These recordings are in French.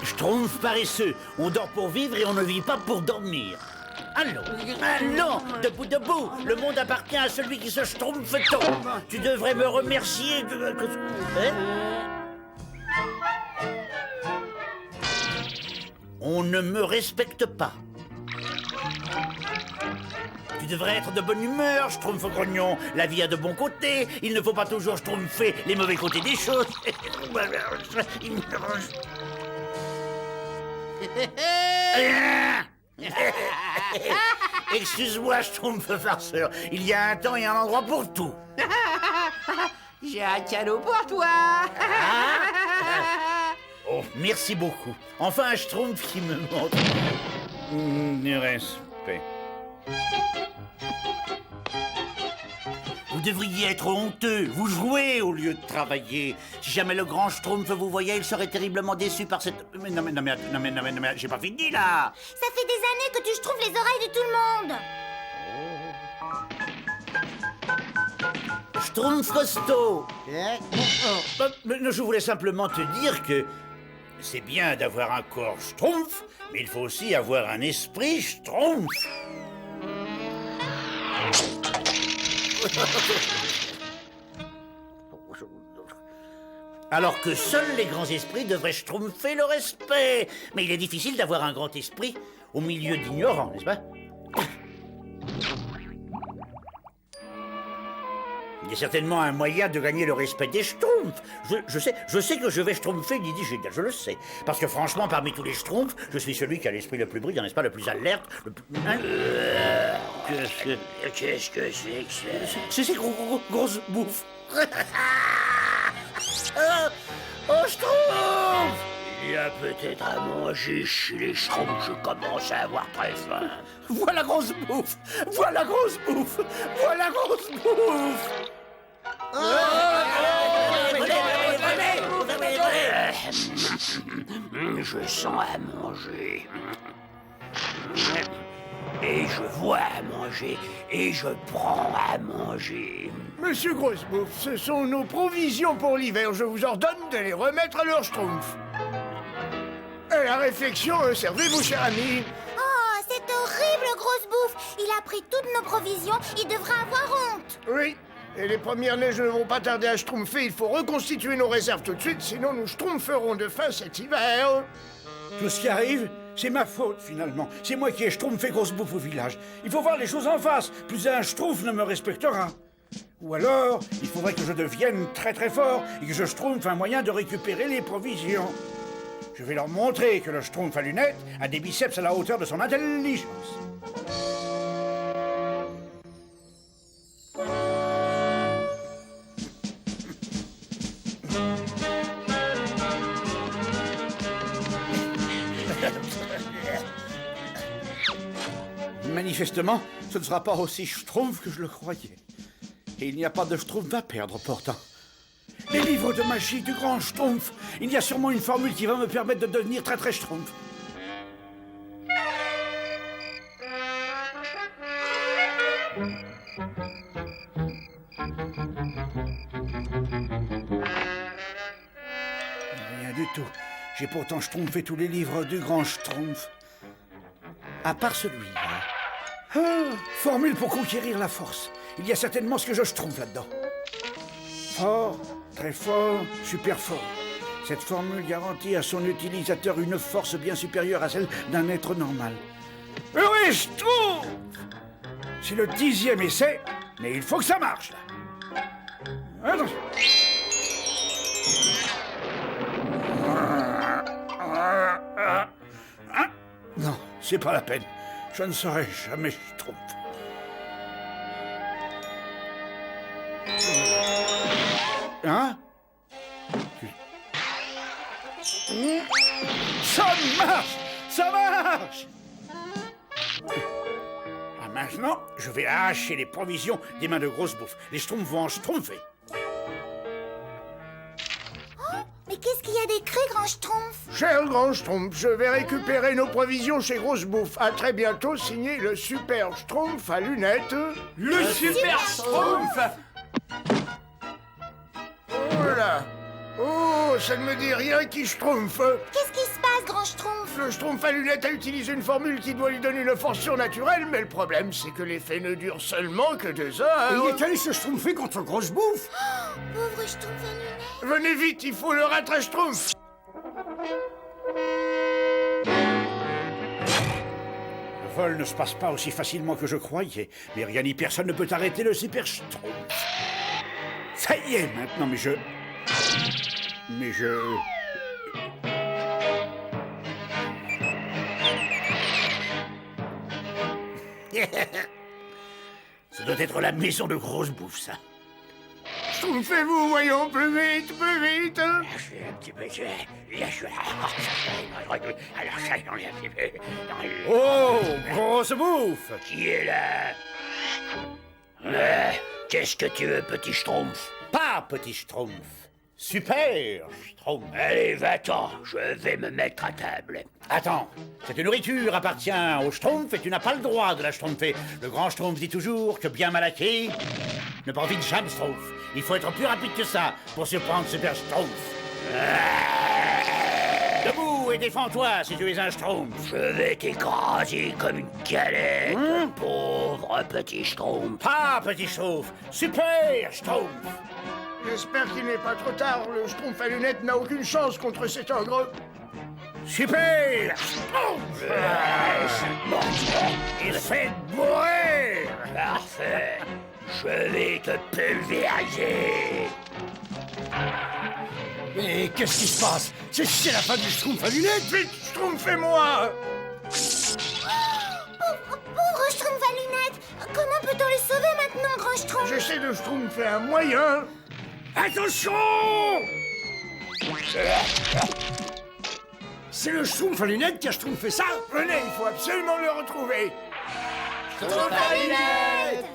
Schtroumpf paresseux. On dort pour vivre et on ne vit pas pour dormir. Allons, allons, debout, debout. Le monde appartient à celui qui se schtroumpfe tôt. Tu devrais me remercier de... Hein? On ne me respecte pas. Tu devrais être de bonne humeur, Schtroumpf grognon. La vie a de bons côtés. Il ne faut pas toujours schtroumpfer les mauvais côtés des choses. Excuse-moi, Schtroumpf farceur. Il y a un temps et un endroit pour tout. J'ai un cadeau pour toi. Oh, merci beaucoup. Enfin, un Schtroumpf qui me montre du respect. Vous devriez être honteux. Vous jouez au lieu de travailler. Si jamais le grand Schtroumpf vous voyait, il serait terriblement déçu par cette... Non, mais, j'ai pas fini, là. Ça fait des années que tu schtroumpfes les oreilles de tout le monde. Schtroumpf costaud. Je voulais simplement te dire que c'est bien d'avoir un corps Schtroumpf, mais il faut aussi avoir un esprit Schtroumpf. Alors que seuls les grands esprits devraient schtroumpfer le respect. Mais il est difficile d'avoir un grand esprit au milieu d'ignorants, n'est-ce pas? Il y a certainement un moyen de gagner le respect des schtroumpfs. Je sais que je vais schtroumpfer Didi Génial, je le sais. Parce que franchement, parmi tous les schtroumpfs, je suis celui qui a l'esprit le plus brillant, n'est-ce pas, le plus alerte, le plus... Qu'est-ce que c'est que ça? C'est ces grosses bouffes. Oh, schtroumpf! Il y a peut-être à manger chez les schtroumpfs, je commence à avoir très faim. Voilà grosse bouffe! Voilà grosse bouffe! Voilà grosse bouffe! Je sens à manger. Et je vois à manger. Et je prends à manger. Monsieur Grossebouffe, ce sont nos provisions pour l'hiver. Je vous ordonne de les remettre à leur schtroumpf. Et la réflexion, servez-vous, cher ami. Oh, c'est horrible, grosse bouffe. Il a pris toutes nos provisions. Il devra avoir honte. Oui, et les premières neiges ne vont pas tarder à schtroumpfer. Il faut reconstituer nos réserves tout de suite, sinon nous schtroumpferons de faim cet hiver. Tout ce qui arrive, c'est ma faute, finalement. C'est moi qui ai schtroumpfé grosse bouffe au village. Il faut voir les choses en face. Plus un schtroumpf ne me respectera. Ou alors, il faudrait que je devienne très très fort et que je schtroumpfe un moyen de récupérer les provisions. Je vais leur montrer que le schtroumpf à lunettes a des biceps à la hauteur de son intelligence. Manifestement, ce ne sera pas aussi schtroumpf que je le croyais. Et il n'y a pas de schtroumpf à perdre, pourtant. Les livres de magie du grand schtroumpf. Il y a sûrement une formule qui va me permettre de devenir très très schtroumpf. Rien du tout. J'ai pourtant schtroumpfé tous les livres du grand schtroumpf. À part celui-là. Ah, formule pour conquérir la force. Il y a certainement ce que je schtroumpfe là-dedans. Fort, très fort, super fort. Cette formule garantit à son utilisateur une force bien supérieure à celle d'un être normal. Mais oui, schtroumpf! C'est le 10e essai, mais il faut que ça marche, là. Attention. Non, c'est pas la peine. Je ne serai jamais schtroumpf. Hein? Ça marche! Ça marche! Ah, maintenant, je vais arracher les provisions des mains de grosse bouffe. Les schtroumpfs vont en schtroumpfer. Mais qu'est-ce qu'il y a d'écrit, grand schtroumpf? Cher grand schtroumpf, je vais récupérer nos provisions chez Grosse Bouffe. À très bientôt, signé le super schtroumpf à lunettes. Le super schtroumpf. Oh là! Oh, ça ne me dit rien qui schtroumpf. Qu'est-ce qui se passe, grand Grand Schtroumpf. Le Schtroumpf à lunettes a utilisé une formule qui doit lui donner une force surnaturelle, mais le problème, c'est que l'effet ne dure seulement que 2 heures. Il est allé se schtroumpfer contre Grosse Bouffe. Pauvre Schtroumpf à lunettes. Venez vite, il faut le rattraper Schtroumpf. Le vol ne se passe pas aussi facilement que je croyais, mais rien ni personne ne peut arrêter le Super Schtroumpf. Ça y est, maintenant, mais je... Ça doit être la maison de Grosse Bouffe, ça. Schtroumpfez-vous, voyons, plus vite, plus vite. Je suis un petit peu... Là, je suis... Alors ça, j'en ai un petit peu... Oh, Grosse Bouffe! Qui est là? Qu'est-ce que tu veux, petit Schtroumpf? Pas Petit Schtroumpf. Super Schtroumpf. Allez, va-t'en, je vais me mettre à table. Attends, cette nourriture appartient au Schtroumpf et tu n'as pas le droit de la schtroumpfer. Le grand Schtroumpf dit toujours que bien mal acquis ne profite jamais Schtroumpf. Il faut être plus rapide que ça pour surprendre Super Schtroumpf. Debout et défends-toi si tu es un Schtroumpf. Je vais t'écraser comme une galette, pauvre petit Schtroumpf. Pas Petit Schtroumpf, Super Schtroumpf. J'espère qu'il n'est pas trop tard. Le Schtroumpf à lunettes n'a aucune chance contre cet ogre. Super Schtroumpf. Il fait bourrer. Parfait. Je vais te pulvériser. Mais qu'est-ce qui se passe? C'est la fin du Schtroumpf à lunettes. Vite, Schtroumpfez-moi. Pauvre Schtroumpf à lunettes. Comment peut-on le sauver maintenant, Grand Schtroumpf? J'essaie de Schtroumpfer un moyen. Attention! C'est le Schtroumpf à lunettes qui a schtroumpfé ça? Venez, il faut absolument le retrouver.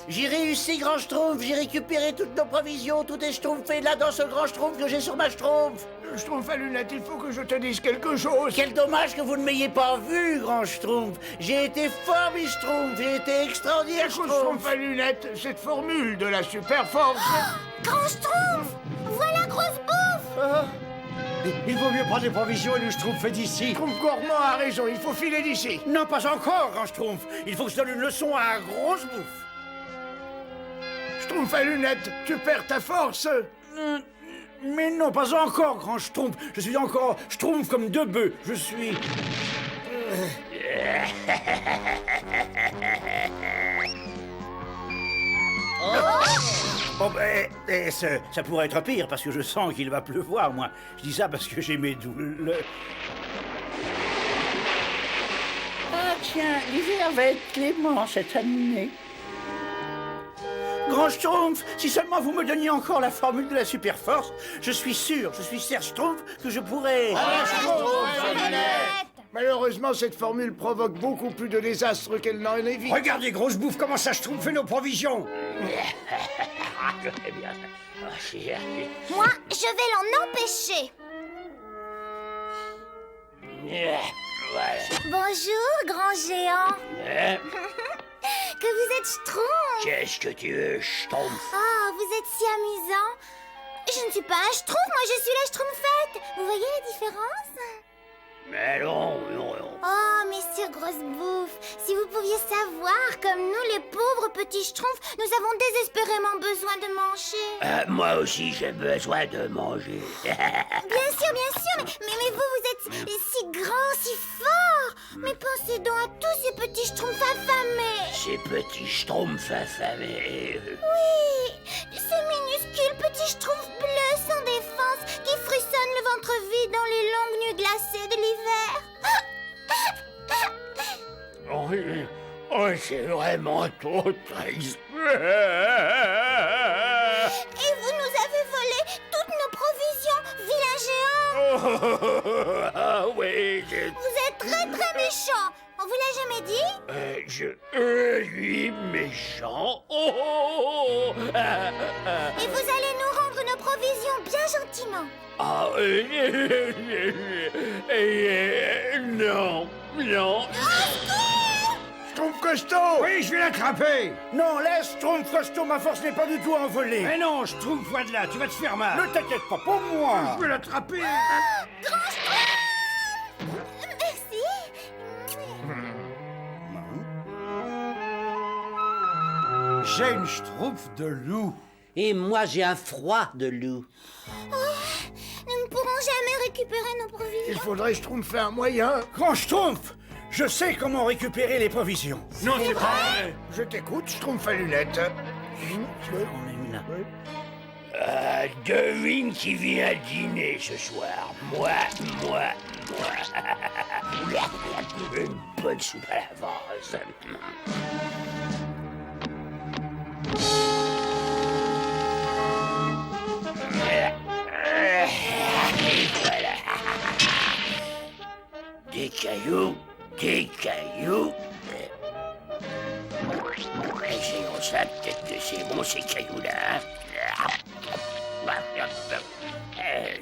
J'ai réussi, Grand Schtroumpf. J'ai récupéré toutes nos provisions. Tout est schtroumpfé là dans ce Grand Schtroumpf que j'ai sur ma Schtroumpf. Le Schtroumpf à lunettes, il faut que je te dise quelque chose. Quel dommage que vous ne m'ayez pas vu, Grand Schtroumpf. J'ai été formidable, Schtroumpf. J'ai été extraordinaire, Écoute, Schtroumpf. Schtroumpf à lunettes, cette formule de la super force. Grand Schtroumpf. Voilà Grosse Bouffe. Il vaut mieux prendre des provisions et le Schtroumpf d'ici. Schtroumpf gourmand a raison, il faut filer d'ici. Non, pas encore, grand Schtroumpf. Il faut que je donne une leçon à Grosse Bouffe. Schtroumpf à lunettes, tu perds ta force. Mais non, pas encore, grand Schtroumpf. Je suis encore Schtroumpf comme 2 bœufs. Je suis... Oh, ça pourrait être pire, parce que je sens qu'il va pleuvoir, moi. Je dis ça parce que j'ai mes douleurs. Ah tiens, l'hiver va être clément cette année. Grand Schtroumpf, si seulement vous me donniez encore la formule de la super force, je suis Serge Schtroumpf, que je pourrais... Malheureusement, cette formule provoque beaucoup plus de désastres qu'elle n'en évite. Regardez, Grosse Bouffe, comment ça schtroumpfait nos provisions. Très bien. Moi, je vais l'en empêcher. Voilà. Bonjour, grand géant. Que vous êtes Schtroumpf. Qu'est-ce que tu veux, Schtroumpf? Oh, vous êtes si amusant. Je ne suis pas un Schtroumpf, moi je suis la Schtroumpfette. Vous voyez la différence? Mais non. Oh, messieurs Grosse Bouffe, si vous pouviez savoir, comme nous, les pauvres petits Schtroumpfs, nous avons désespérément besoin de manger. Moi aussi, j'ai besoin de manger. Bien sûr, mais vous êtes si grands, si forts. Mais pensez donc à tous ces petits Schtroumpfs affamés. Ces petits Schtroumpfs affamés. Oui, ces minuscules petits Schtroumpfs bleus sans défense qui frissonnent le ventre vide dans les longues nuits glacées de l'hiver. Oh, c'est vraiment trop triste. Et vous nous avez volé toutes nos provisions, vilain géant. Ah oui, Vous êtes très très méchant. On vous l'a jamais dit? je suis méchant. Et vous allez nous rendre nos provisions bien gentiment. Ah, non. Schtroumpf costaud. Oui, je vais l'attraper. Non, laisse, Schtroumpf costaud, ma force n'est pas du tout envolée. Mais non, Schtroumpf, va de là, tu vas te faire mal. Ne t'inquiète pas, pour moi. Je vais l'attraper. Grand Schtroumpf. j'ai une schtroumpf de loup. Et moi, j'ai un froid de loup. Nous ne pourrons jamais récupérer nos Il provisions. faudrait schtroumpfer un moyen. Grand Schtroumpf, je sais comment récupérer les provisions. Non, c'est pas vrai. Je t'écoute, schtroumpf à lunettes. On a une là. Devine qui vient dîner ce soir. Moi. Une bonne soupe à la vase. Et voilà. Des cailloux. Essayons ça, peut-être que c'est bon ces cailloux-là.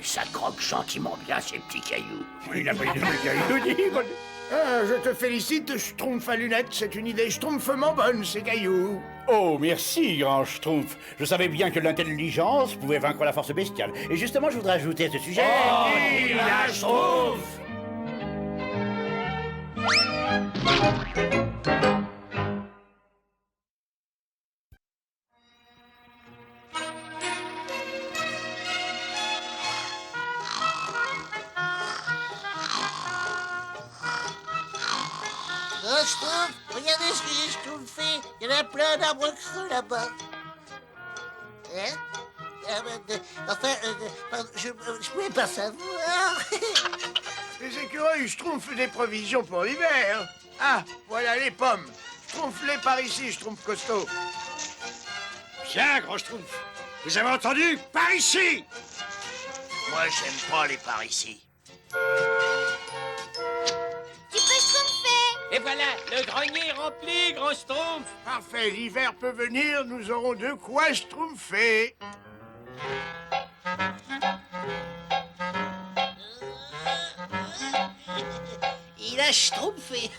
Ça croque gentiment bien ces petits cailloux. Il a pas eu de cailloux. Ah, je te félicite, schtroumpf à lunettes. C'est une idée schtroumpfement bonne, ces cailloux. Oh, merci, grand Schtroumpf. Je savais bien que l'intelligence pouvait vaincre la force bestiale. Et justement, je voudrais ajouter à ce sujet... la Schtroumpf! Schtroumpf, regardez ce que j'ai schtroumpfé. Il y en a plein d'arbres creux là-bas. Hein? Pardon, je pouvais pas savoir. Les écureuils schtroumpfent des provisions pour l'hiver. Ah, voilà les pommes. Schtroumpf-les par ici, schtroumpf costaud. Viens, gros schtroumpf. Vous avez entendu? Par ici! Moi, j'aime pas les par ici. Tu peux schtroumpfer. Et voilà, le grenier est rempli, gros schtroumpf. Parfait, l'hiver peut venir, nous aurons de quoi schtroumpfer. Il a schtroumpfé.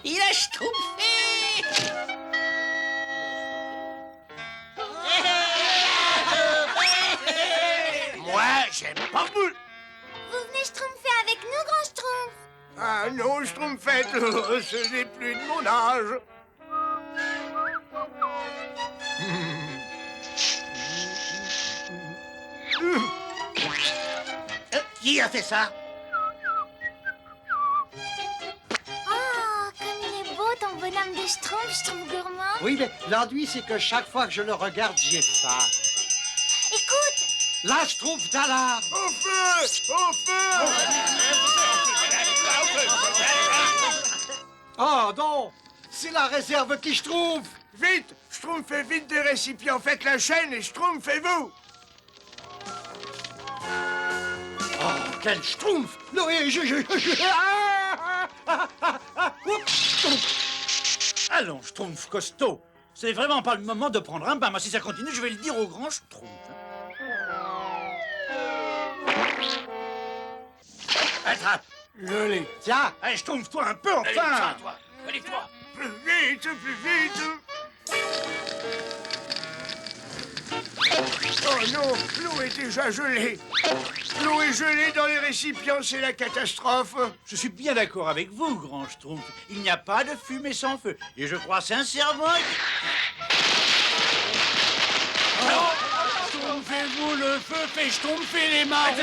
Il a schtroumpfé. Moi, j'aime pas vous. Vous venez schtroumpfer avec nous, grand schtroumpf. Ah non, schtroumpfette, ce n'est plus de mon âge. Qui a fait ça? Oh, comme il est beau ton bonhomme de schtroumpf, je trouve gourmand. Oui, mais l'ennui, c'est que chaque fois que je le regarde, j'y ai faim. Écoute, La schtroumpf d'alarme! Au feu! Au feu! Oh non! C'est la réserve qui schtroumpf! Vite! Schtroumpfez vite des récipients, faites la chaîne et schtroumpfez-vous! Oh, quel schtroumpf! Non, Allons, Schtroumpf costaud. C'est vraiment pas le moment de prendre un bain. Moi, si ça continue, je vais le dire au grand Schtroumpf. Attrape. Je l'ai. Tiens! Allez, Schtroumpf-toi un peu, enfin. toi. Allez-toi. Plus vite, plus vite! Oh non, l'eau est déjà gelée. L'eau est gelée dans les récipients, c'est la catastrophe. Je suis bien d'accord avec vous, grand Schtroumpf. Il n'y a pas de fumée sans feu. Et je crois sincèrement... Schtroumpfez-vous le feu, fait schtroumpfer les mains.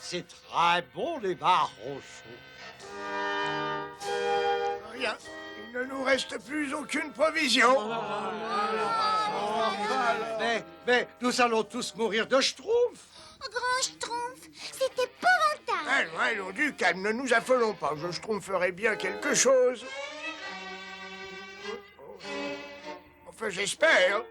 C'est très bon, les marrons chauds. Rien, il ne nous reste plus aucune provision. Mais nous allons tous mourir de schtroumpf. grand schtroumpf, c'est épouvantable. Allons, allons, du calme, ne nous affolons pas. Je schtroumpferai bien quelque chose. Enfin, j'espère.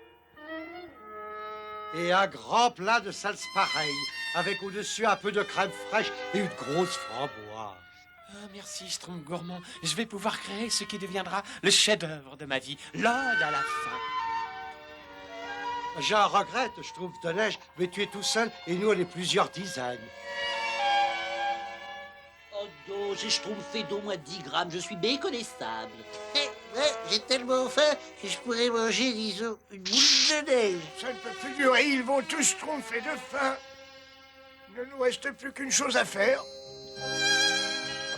Et un grand plat de salse pareil, avec au-dessus un peu de crème fraîche et une grosse framboise. Ah, merci, Schtroumpf gourmand. Je vais pouvoir créer ce qui deviendra le chef-d'œuvre de ma vie, l'ode à la fin. Je regrette, schtroumpf de neige, mais tu es tout seul et nous, on est plusieurs dizaines. Oh non, j'ai schtroumpfé d'au moins 10 grammes, je suis méconnaissable. Ouais, j'ai tellement faim que je pourrais manger, disons, une boule de neige. Ça ne peut plus durer, ils vont tous schtroumpfer de faim. Il ne nous reste plus qu'une chose à faire.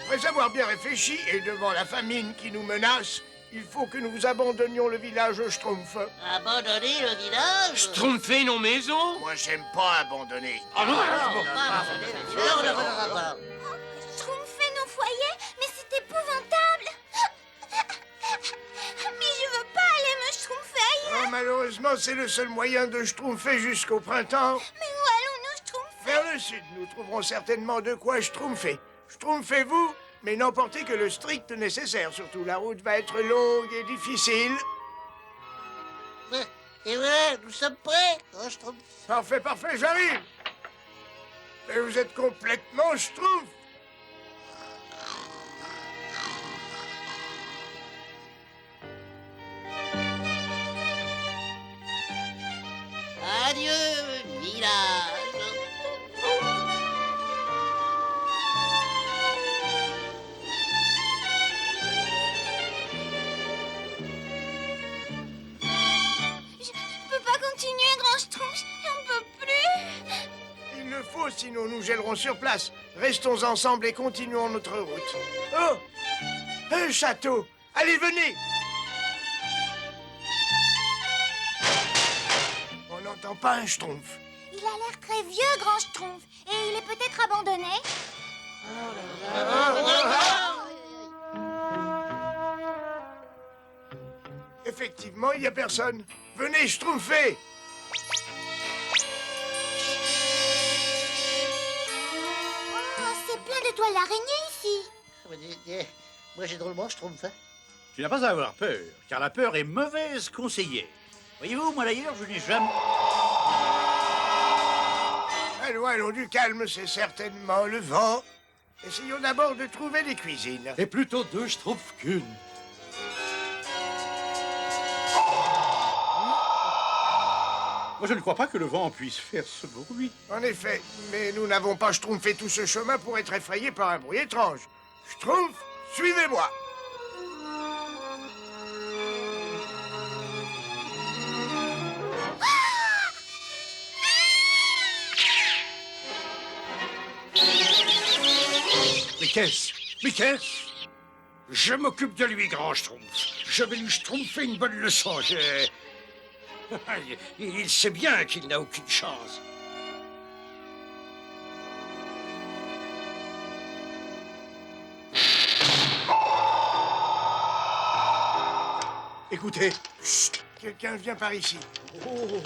Après avoir bien réfléchi et devant la famine qui nous menace, il faut que nous abandonnions le village Schtroumpf. Abandonner le village? Schtroumpfer nos maisons? Moi, j'aime pas abandonner. Ah non, Non, on n'abandonnera pas. Schtroumpfer nos foyers? Mais c'est épouvantable. Mais je veux pas aller me schtroumpfer ailleurs. Oh, malheureusement, c'est le seul moyen de Schtroumpfer jusqu'au printemps. Mais où allons-nous schtroumpfer? Vers le sud, nous trouverons certainement de quoi Schtroumpfer. Schtroumpfez-vous, mais n'emportez que le strict nécessaire. Surtout, la route va être longue et difficile. Et voilà, nous sommes prêts, grand Schtroumpf. Parfait, parfait, j'arrive. Mais vous êtes complètement Schtroumpf. Adieu, village. Je peux pas continuer, grand schtroumpf. J'en peux plus. Il le faut, sinon nous gèlerons sur place. Restons ensemble et continuons notre route. Oh! Un château! Allez, venez! On n'entend pas un Schtroumpf. Il a l'air très vieux, grand schtroumpf. Et il est peut-être abandonné. Effectivement, il n'y a personne. Venez, Schtroumpfer! Oh, c'est plein de toiles d'araignée ici. Moi, j'ai drôlement Schtroumpf. Hein. Tu n'as pas à avoir peur, car la peur est mauvaise conseillère. Voyez-vous, moi d'ailleurs, je n'ai jamais... Allons du calme, c'est certainement le vent. Essayons d'abord de trouver des cuisines. Et plutôt deux Schtroumpfs qu'une. Moi, je ne crois pas que le vent puisse faire ce bruit. En effet, mais nous n'avons pas schtroumpfé tout ce chemin pour être effrayés par un bruit étrange. Schtroumpf, suivez-moi. Mais qu'est-ce? Mais qu'est-ce? Je m'occupe de lui, grand Schtroumpf. Je vais lui schtroumpfer une bonne leçon. Il sait bien qu'il n'a aucune chance. Écoutez, Chut, quelqu'un vient par ici. oh,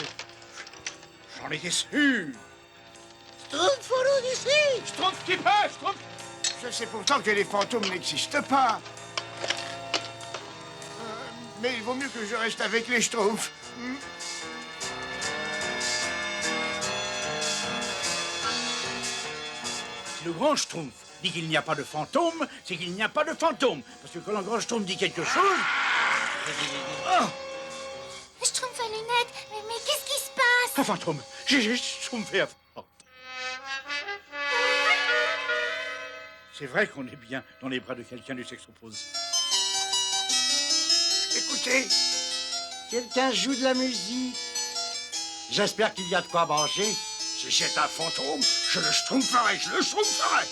j'en étais sûr. Schtroumpf, follow d'ici. Schtroumpf qui passe, Schtroumpf. Je sais pourtant que les fantômes n'existent pas. Mais il vaut mieux que je reste avec les Schtroumpfs. Si le grand Schtroumpf dit qu'il n'y a pas de fantôme, c'est qu'il n'y a pas de fantôme. Parce que quand le grand Schtroumpf dit quelque chose... Schtroumpf à lunettes. Mais qu'est-ce qui se passe? Un fantôme. J'ai schtroumpfé un fantôme. C'est vrai qu'on est bien dans les bras de quelqu'un du sexe opposé. Écoutez, Quelqu'un joue de la musique. J'espère qu'il y a de quoi manger. Si c'est un fantôme, je le schtroumpferai, je le schtroumpferai.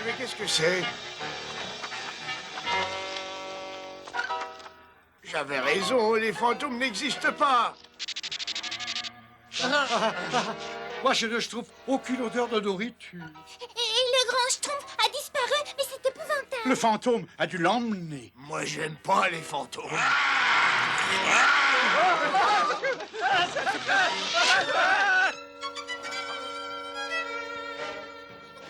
mais qu'est-ce que c'est? J'avais raison, les fantômes n'existent pas. Moi, je ne trouve aucune odeur de nourriture. Et le grand Schtroumpf a disparu, mais c'est épouvantable. Le fantôme a dû l'emmener. Moi, j'aime pas les fantômes.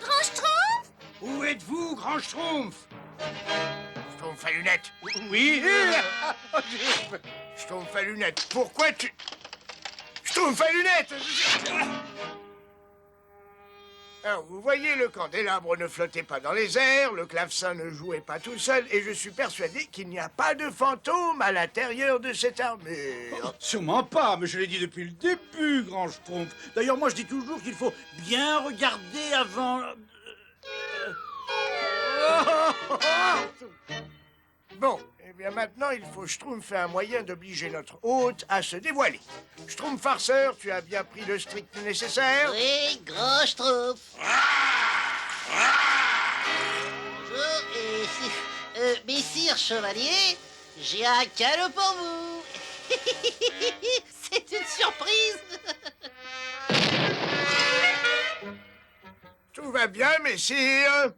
Grand Schtroumpf? Où êtes-vous, grand Schtroumpf? Schtroumpf à lunettes. Oui. Schtroumpf à lunettes. Pourquoi tu... Schtroumpf à lunettes! Alors, vous voyez, le candélabre ne flottait pas dans les airs, le clavecin ne jouait pas tout seul, et je suis persuadé qu'il n'y a pas de fantôme à l'intérieur de cette armure. Sûrement pas, mais je l'ai dit depuis le début, grand Schtroumpf. D'ailleurs, moi, je dis toujours qu'il faut bien regarder avant... Bon, eh bien maintenant, il faut Schtroumpf un moyen d'obliger notre hôte à se dévoiler. Schtroumpf farceur, tu as bien pris le strict nécessaire? Oui, grand Schtroumpf. Bonjour, messire chevalier, j'ai un cadeau pour vous. C'est une surprise. Tout va bien, messire?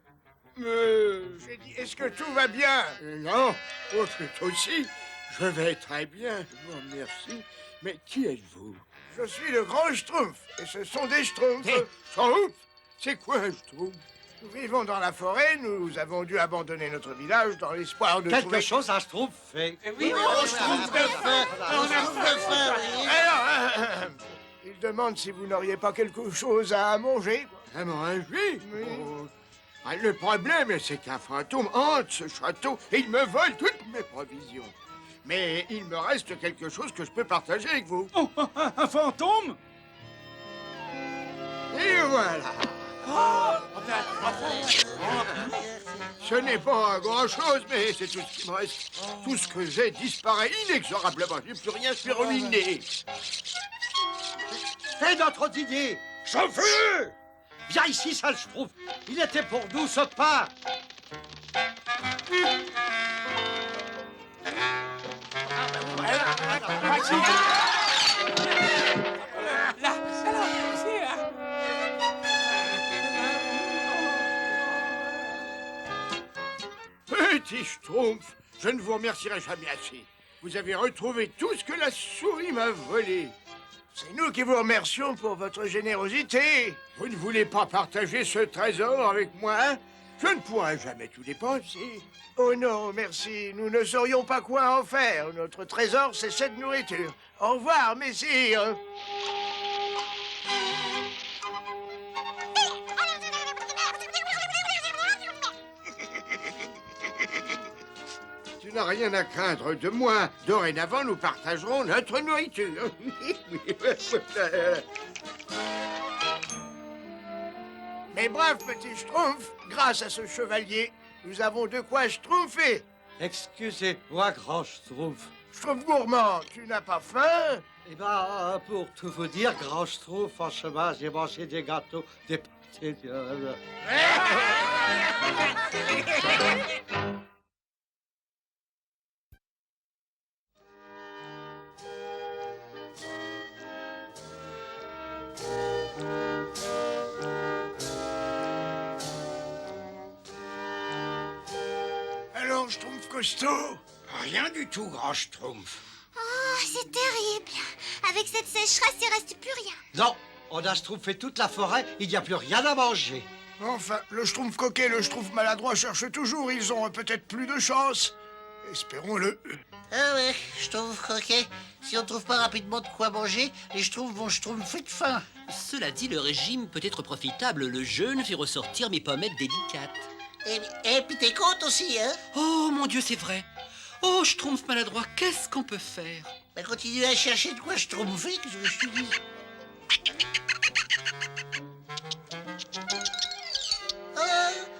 J'ai dit, est-ce que tout va bien? Non, oh, tout aussi. Je vais très bien, bon, merci. Mais qui êtes-vous? Je suis le grand Schtroumpf, et ce sont des Schtroumpfs. Schtroumpf? C'est quoi un Schtroumpf? Nous vivons dans la forêt, nous avons dû abandonner notre village dans l'espoir de Quelque trouver... chose à Schtroumpf fait. Oui, Schtroumpf de faim. Schtroumpf de faim, oui. Alors, il demande si vous n'auriez pas quelque chose à manger. À manger? Oui. Oh. Ah, le problème, c'est qu'un fantôme hante ce château et il me vole toutes mes provisions. Mais il me reste quelque chose que je peux partager avec vous. Oh, un fantôme? Et voilà. Ce n'est pas grand-chose, mais c'est tout ce qui me reste. Tout ce que j'ai disparaît inexorablement. J'ai plus rien, je suis ruiné. C'est notre Didier. Chauffeur! Viens ici, sale Schtroumpf. Il était pour nous, ce pas. Là, alors, c'est... Petit Schtroumpf, je ne vous remercierai jamais assez. Vous avez retrouvé tout ce que la souris m'a volé. C'est nous qui vous remercions pour votre générosité. Vous ne voulez pas partager ce trésor avec moi? Je ne pourrai jamais tout dépenser. Oh non, merci, nous ne saurions pas quoi en faire. Notre trésor, c'est cette nourriture. Au revoir, messire. Tu n'as rien à craindre de moi. Dorénavant, nous partagerons notre nourriture. Mais brave petit Schtroumpf, grâce à ce chevalier, nous avons de quoi schtroumpfer. Excusez-moi, grand Schtroumpf. Schtroumpf gourmand, tu n'as pas faim? Eh ben, pour tout vous dire, grand Schtroumpf, en chemin, j'ai mangé des gâteaux, des pâtés. Alors, Schtroumpf costaud? Rien du tout, grand Schtroumpf. Oh, c'est terrible. Avec cette sécheresse, il reste plus rien. Non, on a Schtroumpfé toute la forêt, il n'y a plus rien à manger. Enfin, le Schtroumpf coquet et le Schtroumpf maladroit cherchent toujours. Ils ont peut-être plus de chance. Espérons-le. Ah ouais, Schtroumpf croquet. Si on trouve pas rapidement de quoi manger, les Schtroumpfs vont schtroumpfer de faim. Cela dit, le régime peut être profitable. Le jeûne fait ressortir mes pommettes délicates. Et puis t'es compte aussi, hein? Oh, mon Dieu, c'est vrai. Oh, Schtroumpf maladroit, qu'est-ce qu'on peut faire? Bah continue à chercher de quoi schtroumpfer, que je te dis. Oh,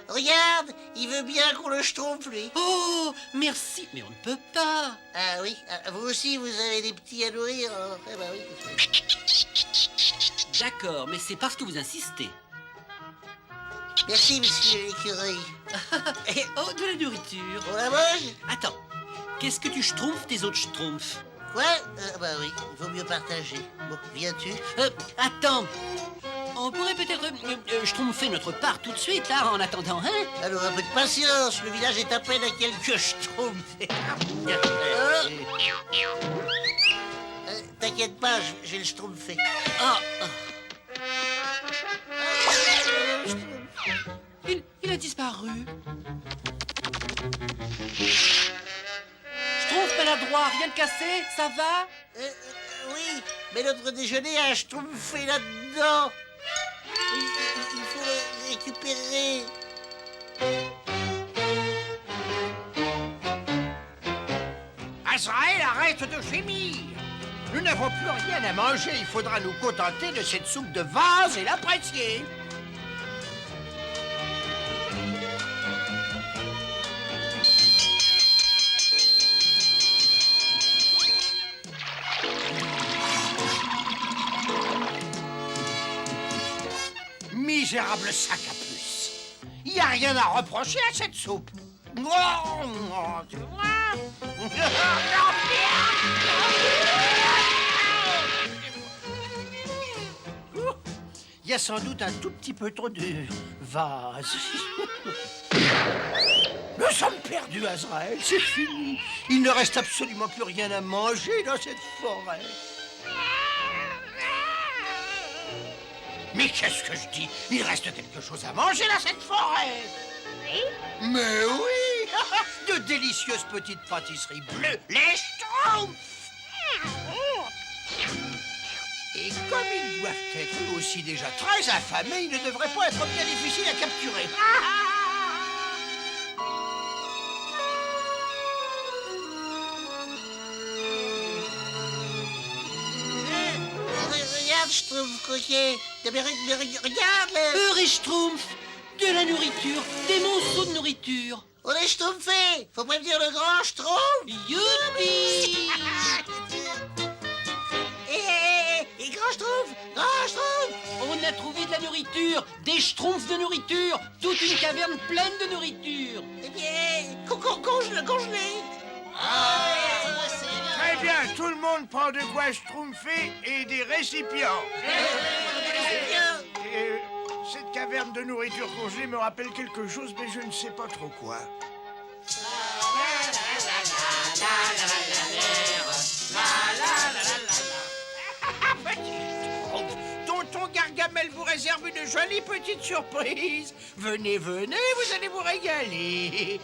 regarde, il veut bien qu'on le schtroumpfe, lui. Oh, merci, mais on ne peut pas. Ah oui, vous aussi, vous avez des petits à nourrir. Eh ben oui. D'accord, mais c'est parce que vous insistez. Merci, monsieur l'écureuil. Et oh, de la nourriture. On la mange? Attends, qu'est-ce que tu schtroumpfes tes autres schtroumpfs? Quoi? Bah oui, il vaut mieux partager. Bon, viens-tu? Attends, on pourrait peut-être schtroumpfer notre part tout de suite, là, en attendant, hein? Alors, un peu de patience, le village est à peine à quelques schtroumpfs. T'inquiète pas, je vais le schtroumpfer. Ah, il a disparu. Schtroumpf maladroit, rien de cassé, ça va? Oui, mais notre déjeuner a schtroumpfé là-dedans. Il faut le récupérer. Azraël, arrête de gémir. Nous n'avons plus rien à manger. Il faudra nous contenter de cette soupe de vase et l'apprécier. Misérable sac à puce. Il n'y a rien à reprocher à cette soupe. Oh, tu vois. Il y a sans doute un tout petit peu trop de vase. Nous sommes perdus, Azraël, c'est fini. Il ne reste absolument plus rien à manger dans cette forêt. Mais qu'est-ce que je dis? Il reste quelque chose à manger dans cette forêt. Mais oui. De délicieuses petites pâtisseries bleues, les Schtroumpfs. Et comme ils doivent être eux aussi déjà très affamés, ils ne devraient pas être bien difficiles à capturer. Regarde, Schtroumpf croquet. Mais regarde là. Et Schtroumpf, de la nourriture, des monceaux de nourriture. On est Schtroumpfé. Faut prévenir le grand Schtroumpf. Youpi! Et grand Schtroumpf. On a trouvé de la nourriture, des schtroumpfs de nourriture, toute une caverne pleine de nourriture. Eh bien, congelé. Très bien, tout le monde prend de quoi schtroumpfer et des récipients. Et, cette caverne de nourriture congelée me rappelle quelque chose, mais je ne sais pas trop quoi. Tonton Gargamel vous réserve une jolie petite surprise. Venez, vous allez vous régaler.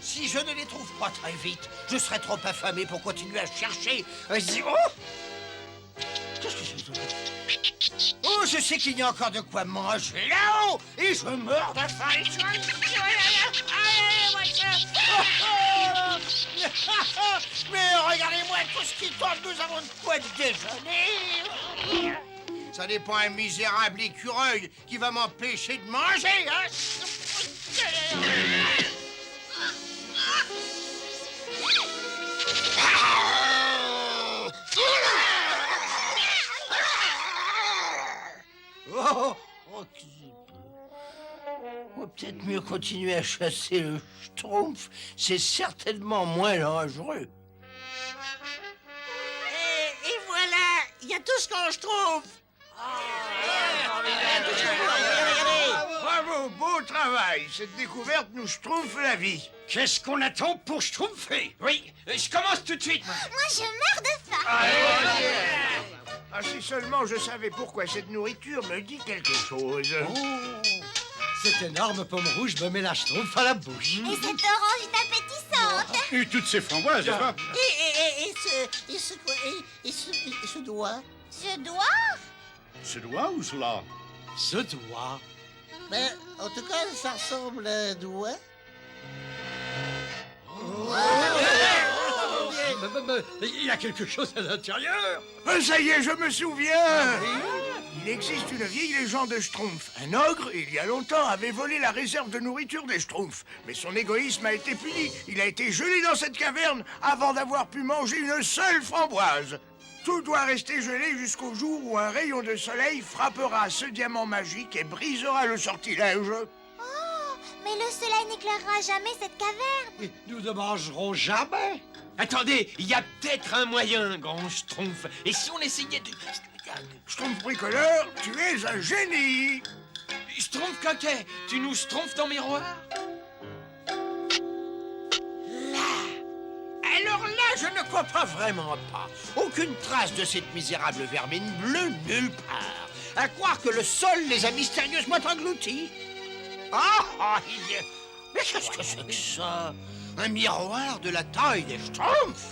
Si je ne les trouve pas très vite, je serai trop affamé pour continuer à chercher. Qu'est-ce que c'est? Oh, je sais qu'il y a encore de quoi manger là-haut. Et je meurs de faim. Mais regardez-moi tout ce qui tombe, nous avons de quoi déjeuner. Ça dépend un misérable écureuil qui va m'empêcher de manger, hein. On va peut-être mieux continuer à chasser le Schtroumpf. C'est certainement moins dangereux. Et voilà, il y a tout ce qu'on Schtroumpf. Bravo, beau travail. Cette découverte nous schtroumpfe la vie. Qu'est-ce qu'on attend pour schtroumpfer? Oui, je commence tout de suite. Moi, je meurs de faim. Ah, si seulement je savais pourquoi cette nourriture me dit quelque chose. Cette énorme pomme rouge me met la Schtroumpf à la bouche. Et cette orange est appétissante. Et toutes ces framboises, n'est-ce pas? Et ce doigt. Ce doigt? Ce doigt ou cela? Ce doigt. Ben, en tout cas, ça ressemble à un doigt. Il y a quelque chose à l'intérieur. Ça y est, je me souviens. Il existe une vieille légende de Schtroumpf. Un ogre, il y a longtemps, avait volé la réserve de nourriture des Schtroumpfs. Mais son égoïsme a été puni. Il a été gelé dans cette caverne avant d'avoir pu manger une seule framboise. Tout doit rester gelé jusqu'au jour où un rayon de soleil frappera ce diamant magique et brisera le sortilège. Oh, mais le soleil n'éclairera jamais cette caverne. Et nous ne mangerons jamais. Attendez, il y a peut-être un moyen, grand Schtroumpf. Et si on essayait de... Schtroumpf bricoleur, tu es un génie. Schtroumpf coquet, tu nous schtroumpfes ton miroir? Alors là, je ne crois pas vraiment pas. Aucune trace de cette misérable vermine bleue nulle part. À croire que le sol les a mystérieusement engloutis. Mais qu'est-ce que c'est que ça? Un miroir de la taille des Schtroumpfs?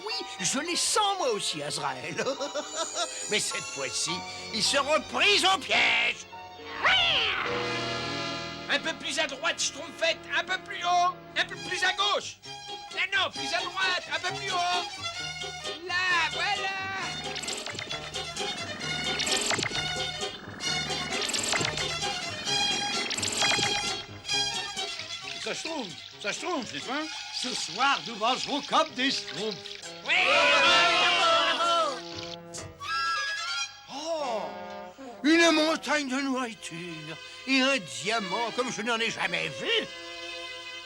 Oui, je les sens moi aussi, Azraël. Mais cette fois-ci, ils seront pris au piège. Un peu plus à droite, Schtroumpfette, un peu plus haut, un peu plus à gauche. Non, plus à droite, un peu plus haut. Là, voilà. Ça schtroumpf, n'est-ce pas? Ce soir, nous mangerons comme des Schtroumpfs. Oh, une montagne de nourriture et un diamant comme je n'en ai jamais vu.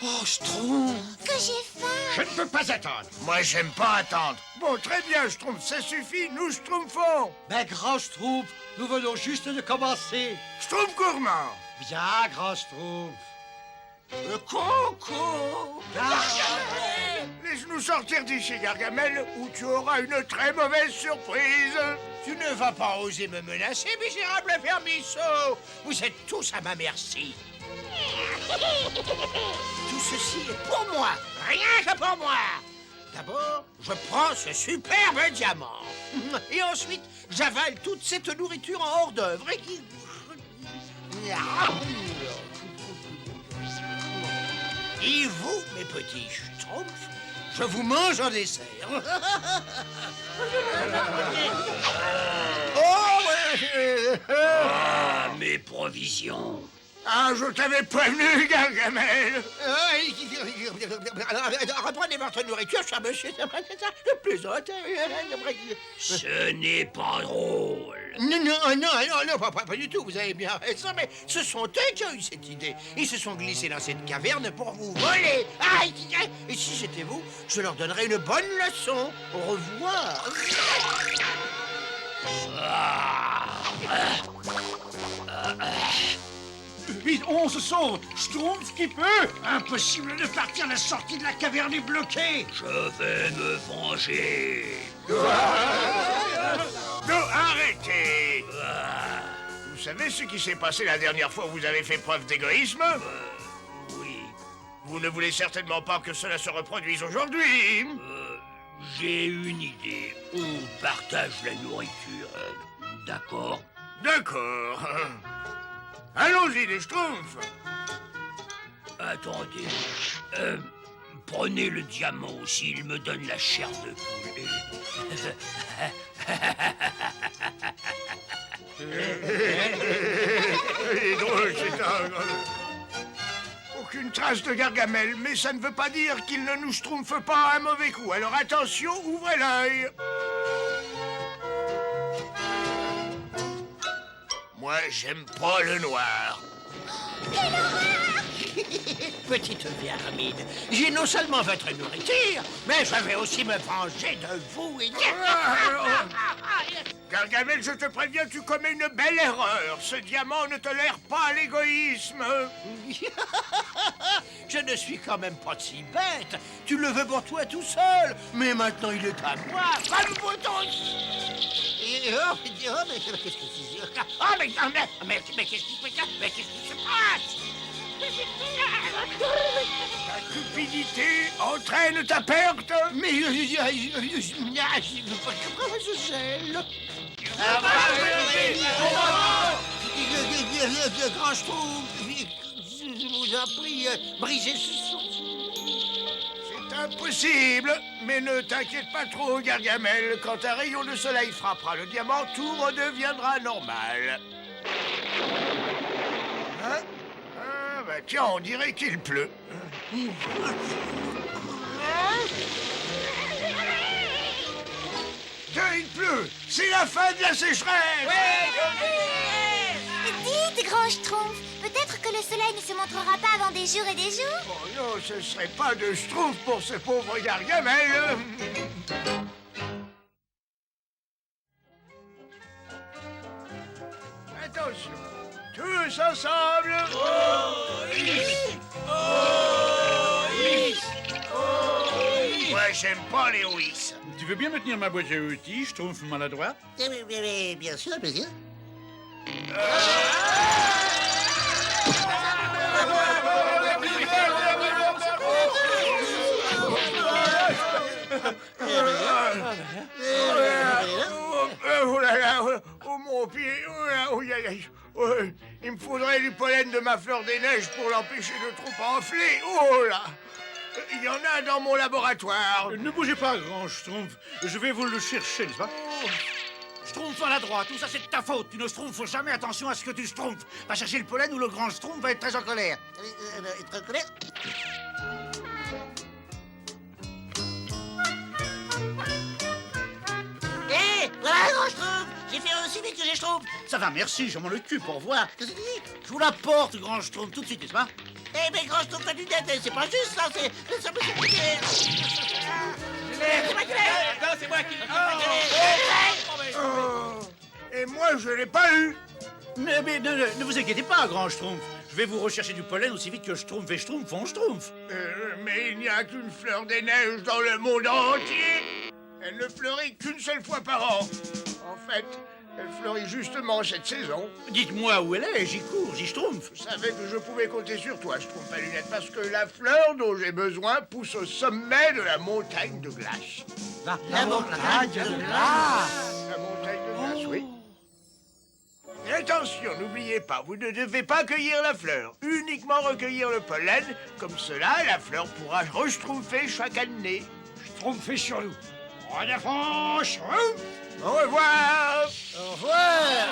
Oh, Schtroumpf. Que j'ai faim. Je ne peux pas attendre. Moi, j'aime pas attendre. Bon, très bien, Schtroumpf, ça suffit, nous Schtroumpfons. Ben, grand Schtroumpf, nous venons juste de commencer. Schtroumpf gourmand. Bien, grand Schtroumpf. Coco. Laisse-nous sortir d'ici, Gargamel, ou tu auras une très mauvaise surprise. Tu ne vas pas oser me menacer, misérable vermisseau. Vous êtes tous à ma merci. Tout ceci est pour moi, rien que pour moi. D'abord, je prends ce superbe diamant. Et ensuite, j'avale toute cette nourriture en hors d'œuvre et qui... Et vous, mes petits schtroumpfs, je vous mange en dessert. Ah, mes provisions. Ah, je t'avais prévenu, Gargamel. Reprenez votre nourriture, cher monsieur. Je plaisante. Ce n'est pas drôle. Non, pas du tout. Vous avez bien raison, mais ce sont eux qui ont eu cette idée. Ils se sont glissés dans cette caverne pour vous voler. Et si j'étais vous, je leur donnerais une bonne leçon. Au revoir. Vite, on se sauve. Schtroumpf qui peut. Impossible de partir, la sortie de la caverne est bloquée. Je vais me venger. Non, arrêtez. Vous savez ce qui s'est passé la dernière fois où vous avez fait preuve d'égoïsme? Oui, Vous ne voulez certainement pas que cela se reproduise aujourd'hui. j'ai une idée. On partage la nourriture. D'accord? D'accord. Allons-y, les Schtroumpfs. Attendez. Prenez le diamant aussi, il me donne la chair de poulet. Il est drôle, c'est un... Aucune trace de Gargamel, mais ça ne veut pas dire qu'il ne nous schtroumpfe pas un mauvais coup. Alors attention, ouvrez l'œil. Moi, j'aime pas le noir. Petite vermine, j'ai non seulement votre nourriture, mais je vais aussi me venger de vous. Gargamel, je te préviens, tu commets une belle erreur. Ce diamant ne tolère pas l'égoïsme. Je ne suis quand même pas si bête. Tu le veux pour toi tout seul, mais maintenant il est à moi. Comme vous tous. Mais qu'est-ce que c'est? Mais qu'est-ce qui se passe? Ta cupidité entraîne ta perte. Mais comment je gèle? Grand Schtroumpf, je vous en prie, brisez ce son. C'est impossible. Mais ne t'inquiète pas trop, Gargamel. Quand un rayon de soleil frappera le diamant, tout redeviendra normal. Hein? Ah, bah tiens, on dirait qu'il pleut. Tiens, il pleut. C'est la fin de la sécheresse. Dites, grand Schtroumpf, peut-être que le soleil ne se montrera pas avant des jours et des jours. Oh non, ce serait pas de Schtroumpf pour ce pauvre Gargamel. Attention, tous ensemble. Moi, j'aime pas les ouïs. Tu veux bien me tenir ma boîte à outils, Schtroumpf maladroit? Bien sûr, bien sûr. Oh là là, oh mon pied, oh là, oh, aïe, aïe. Oh, il me faudrait du pollen de ma fleur des neiges pour l'empêcher de trop enfler. Oh là, il y en a dans mon laboratoire. Ne bougez pas, grand Schtroumpf. Je vais vous le chercher, n'est-ce pas? Schtroumpf maladroit, tout ça c'est de ta faute. Tu ne schtroumpfes jamais, attention à ce que tu schtroumpfes. Va chercher le pollen ou le grand Schtroumpf va être très en colère. Être en colère? aussi vite que j'ai Schtroumpf. Ça va, merci, je m'en occupe, au revoir. Qu'est-ce que tu dis? Je vous la porte, grand Schtroumpf, tout de suite, n'est-ce pas? Eh, mais grand Schtroumpf, t'as du dette, c'est pas juste, ça, c'est ça me fait c'est moi qui l'ai. Non, c'est moi qui... Oh, et moi, je l'ai pas eu. Mais ne vous inquiétez pas, grand Schtroumpf. Je vais vous rechercher du pollen aussi vite que Schtroumpf et Schtroumpf font Schtroumpf. Mais il n'y a qu'une fleur des neiges dans le monde entier. Elle ne fleurit qu'une seule fois par an. En fait, elle fleurit justement cette saison. Dites-moi où elle est, j'y cours, j'y Schtroumpf. Je savais que je pouvais compter sur toi, Schtroumpf à lunettes, parce que la fleur dont j'ai besoin pousse au sommet de la montagne de glace. La montagne de glace. La montagne de glace, oui. Et attention, n'oubliez pas, vous ne devez pas cueillir la fleur, uniquement recueillir le pollen. Comme cela, la fleur pourra re-schtroumpfer chaque année. Schtroumpfez sur nous. En avant, Schtroumpf. Au revoir. Au revoir.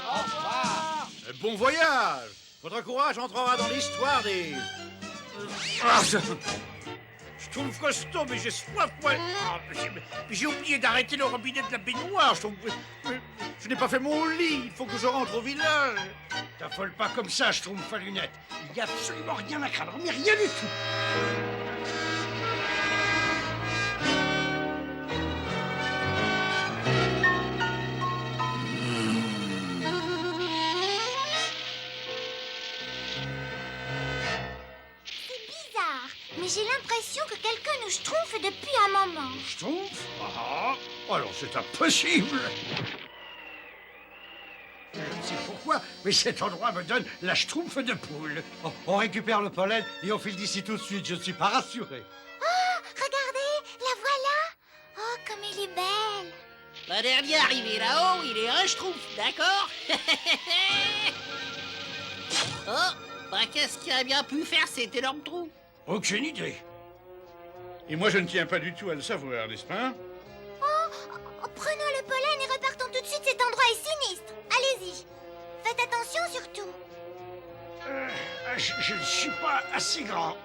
Au revoir. Bon voyage. Votre courage entrera dans l'histoire des... Schtroumpf costaud, mais j'ai soif, moi. J'ai oublié d'arrêter le robinet de la baignoire. Je n'ai pas fait mon lit. Il faut que je rentre au village. T'affole pas comme ça, Schtroumpf à lunettes. Il n'y a absolument rien à craindre, mais rien du tout. Mais j'ai l'impression que quelqu'un nous schtroumpfe depuis un moment. Schtroumpf? Ah, alors c'est impossible. Je ne sais pourquoi, mais cet endroit me donne la schtroumpf de poule. Oh, on récupère le pollen et on file d'ici tout de suite, je ne suis pas rassuré. Oh, regardez, la voilà. Oh, comme elle est belle. Le dernier arrivé là-haut, il est un Schtroumpf, d'accord? Oh, bah qu'est-ce qu'il a bien pu faire cet énorme trou? Aucune idée. Et moi, je ne tiens pas du tout à le savoir, n'est-ce pas? Prenons le pollen et repartons tout de suite, cet endroit est sinistre. Allez-y. Faites attention surtout. Je ne suis pas assez grand.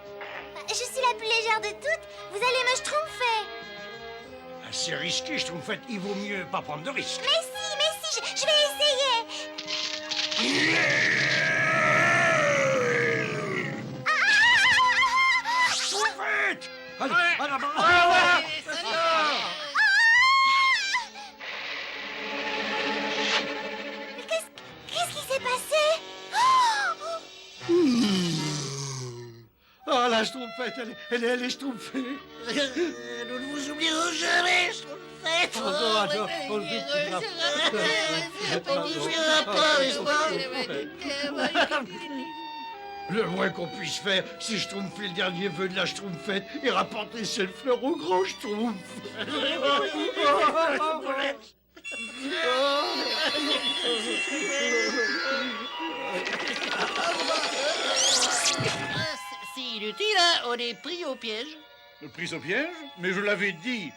Je suis la plus légère de toutes. Vous allez me schtroumpfer. C'est risqué, Schtroumpfette. Il vaut mieux pas prendre de risques. Mais si, je vais essayer. Schtroumpfette! Allez, Qu'est-ce qui s'est passé? Ah, la Schtroumpfette, elle est Schtroumpfée. Nous ne vous oublierons jamais, Schtroumpfette. On le Le moins qu'on puisse faire, c'est schtroumpfer le dernier vœu de la Schtroumpfette et rapporter cette fleur au grand Schtroumpf. C'est inutile, hein? On est pris au piège. Prise au piège? Mais je l'avais dit,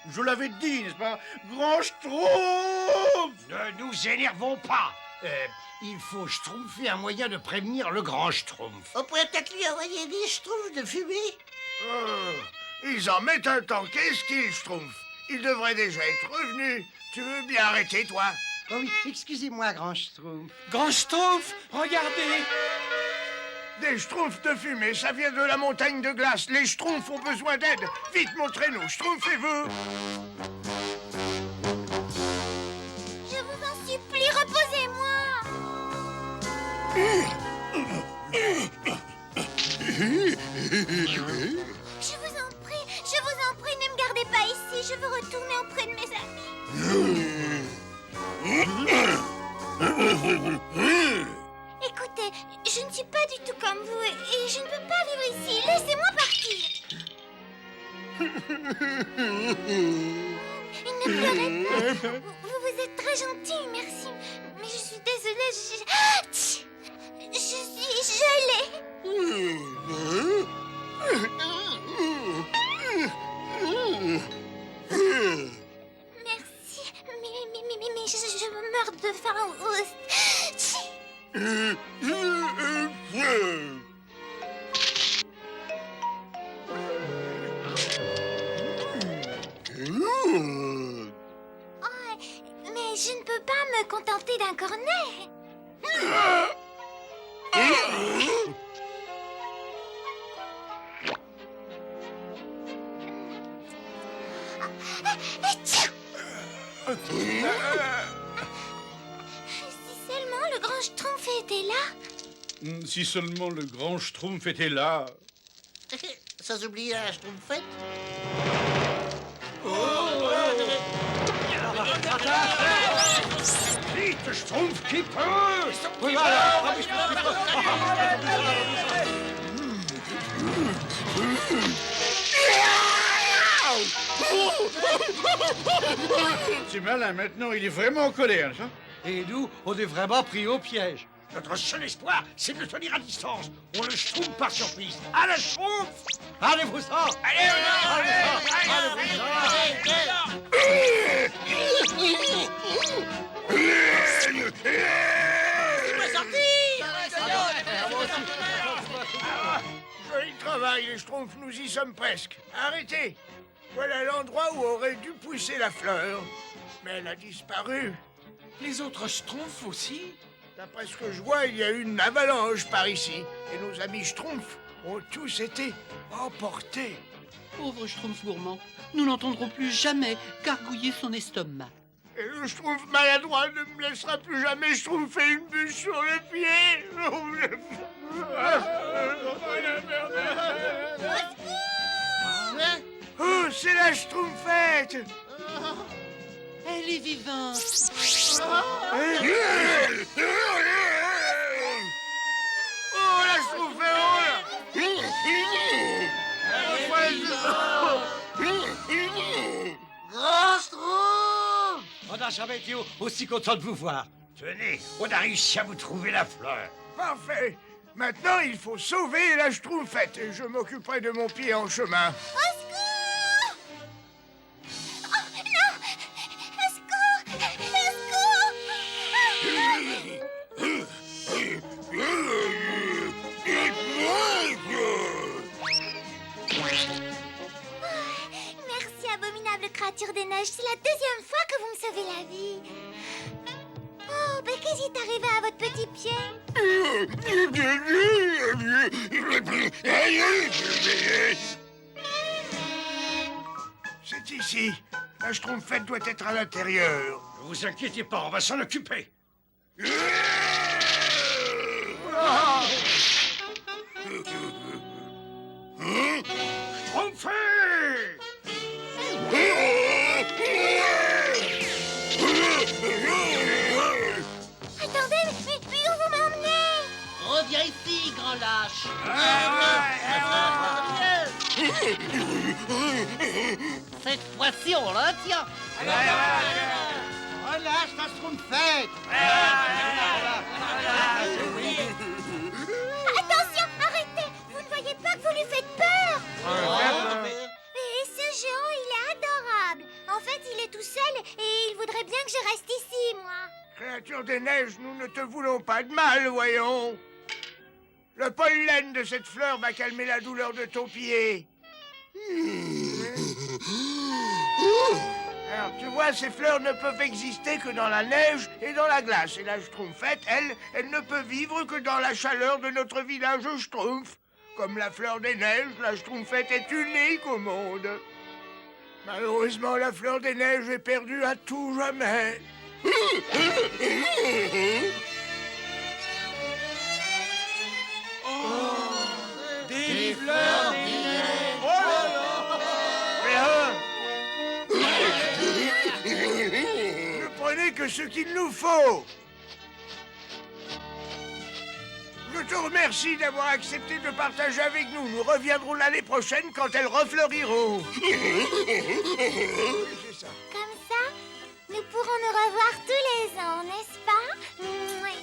n'est-ce pas? Grand Schtroumpf! Ne nous énervons pas. Il faut schtroumpfer un moyen de prévenir le grand Schtroumpf. On pourrait peut-être lui envoyer des Schtroumpfs de fumée. Ils en mettent un temps. Qu'est-ce qu'ils schtroumpfent? Ils devraient déjà être revenus. Tu veux bien arrêter, toi? Oh oui, excusez-moi, grand Schtroumpf. Grand Schtroumpf, regardez. Des schtroumpfs de fumée, ça vient de la montagne de glace. Les schtroumpfs ont besoin d'aide. Vite, montrez-nous. Schtroumpfez-vous. Je vous en supplie, reposez-moi. Je vous en prie, ne me gardez pas ici. Je veux retourner auprès de mes amis. Écoutez, je ne suis pas du tout comme vous et je ne peux pas vivre ici. Laissez-moi partir. Ne pleurez pas. Vous êtes très gentil, merci. Mais je suis désolée, je suis gelée. Merci, mais je meurs de faim. Mais je ne peux pas me contenter d'un cornet. Si seulement le grand Schtroumpf était là. Si seulement le grand Schtroumpf était là. Sans oublier la Schtroumpfette. Vite, Schtroumpf, qui peut? C'est malin, maintenant il est vraiment en colère, ça. Et nous, on est vraiment pris au piège. Notre seul espoir, c'est de le tenir à distance. On le Schtroumpf par surprise. À la Schtroumpf! Allez-vous-en! Joli travail, les Schtroumpfs, nous y sommes presque. Arrêtez! Voilà l'endroit où aurait dû pousser la fleur. Mais elle a disparu. Les autres Schtroumpfs aussi? D'après ce que je vois, il y a eu une avalanche par ici. Et nos amis Schtroumpfs ont tous été emportés. Pauvre Schtroumpf gourmand, nous n'entendrons plus jamais gargouiller son estomac. Et le Schtroumpf maladroit ne me laissera plus jamais Schtroumpfer une bûche sur le pied. Oh, c'est la Schtroumpfette! Elle est vivante. Oh, la Schtroumpfette! Grand Schtroumpf! On n'a jamais été aussi content de vous voir. Tenez, on a réussi à vous trouver la fleur. Parfait! Maintenant, il faut sauver la Schtroumpfette et je m'occuperai de mon pied en chemin. Au secours! Oh, non! Au secours! Au secours! Merci, abominable créature des neiges. C'est la deuxième fois que vous me sauvez la vie. Oh, ben qu'est-ce qui est arrivé à votre petit pied? C'est ici. La Schtroumpfette doit être à l'intérieur. Ne vous inquiétez pas, on va s'en occuper. Schtroumpfé! Attendez, mais où vous m'emmenez? Reviens ici, grand lâche. Cette fois-ci, on la tient. Relâche la Schtroumpfette! Attention, arrêtez! Vous ne voyez pas que vous lui faites peur? Et ce géant, il est adorable. En fait, il est tout seul et il voudrait bien que je reste ici, moi. Créature des neiges, nous ne te voulons pas de mal, voyons. Le pollen de cette fleur va calmer la douleur de ton pied. Alors, tu vois, ces fleurs ne peuvent exister que dans la neige et dans la glace. Et la Schtroumpfette, elle ne peut vivre que dans la chaleur de notre village Schtroumpf. Comme la fleur des neiges, la Schtroumpfette est unique au monde. Malheureusement, la fleur des neiges est perdue à tout jamais. Des fleurs, des neiges. Ne prenez que ce qu'il nous faut. Je te remercie d'avoir accepté de partager avec nous. Nous reviendrons l'année prochaine quand elles refleuriront. C'est ça. Comme ça, nous pourrons nous revoir tous les ans, n'est-ce pas? Mouais.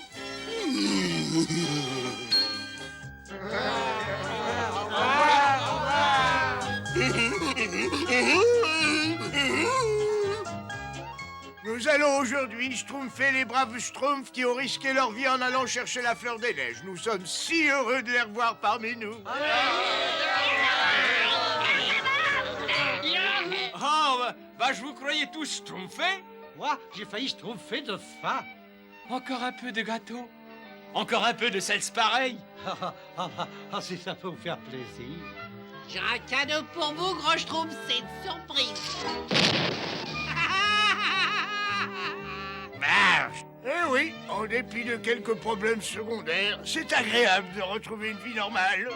Nous allons aujourd'hui schtroumpfer les braves schtroumpfs qui ont risqué leur vie en allant chercher la fleur des neiges. Nous sommes si heureux de les revoir parmi nous. Ah, bah, je vous croyais tous schtroumpfés. Moi, j'ai failli schtroumpfer de faim. Encore un peu de gâteau. Encore un peu de sels pareil. Si ça peut vous faire plaisir. J'ai un cadeau pour vous, Grand Schtroumpf, c'est une surprise. Eh oui, en dépit de quelques problèmes secondaires, c'est agréable de retrouver une vie normale.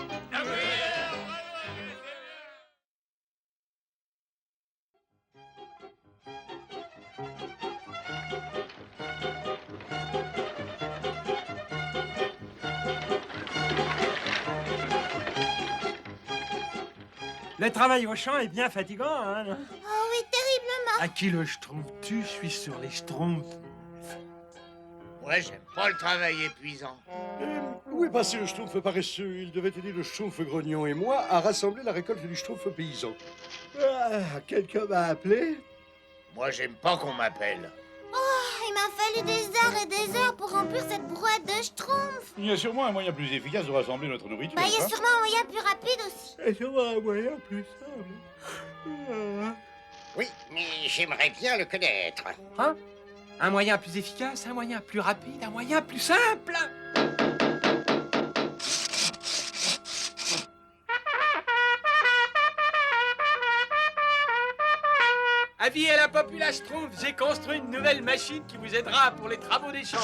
Le travail au champ est bien fatigant, hein? Oh oui, terriblement. À qui le schtroumpf-tu? Je suis sur les schtroumpfs. Moi, j'aime pas le travail épuisant. Où est passé le schtroumpf paresseux? Il devait aider le schtroumpf grognon et moi à rassembler la récolte du schtroumpf paysan. Quelqu'un m'a appelé? Moi, j'aime pas qu'on m'appelle. Il m'a fallu des heures et des heures pour remplir cette brouette de schtroumpf. Il y a sûrement un moyen plus efficace de rassembler notre nourriture. Bah, il y a sûrement un moyen plus rapide aussi. Et sûrement un moyen plus simple. Oui, mais j'aimerais bien le connaître. Hein? Un moyen plus efficace, un moyen plus rapide, un moyen plus simple. Avis à la populace Schtroumpf, j'ai construit une nouvelle machine qui vous aidera pour les travaux des champs.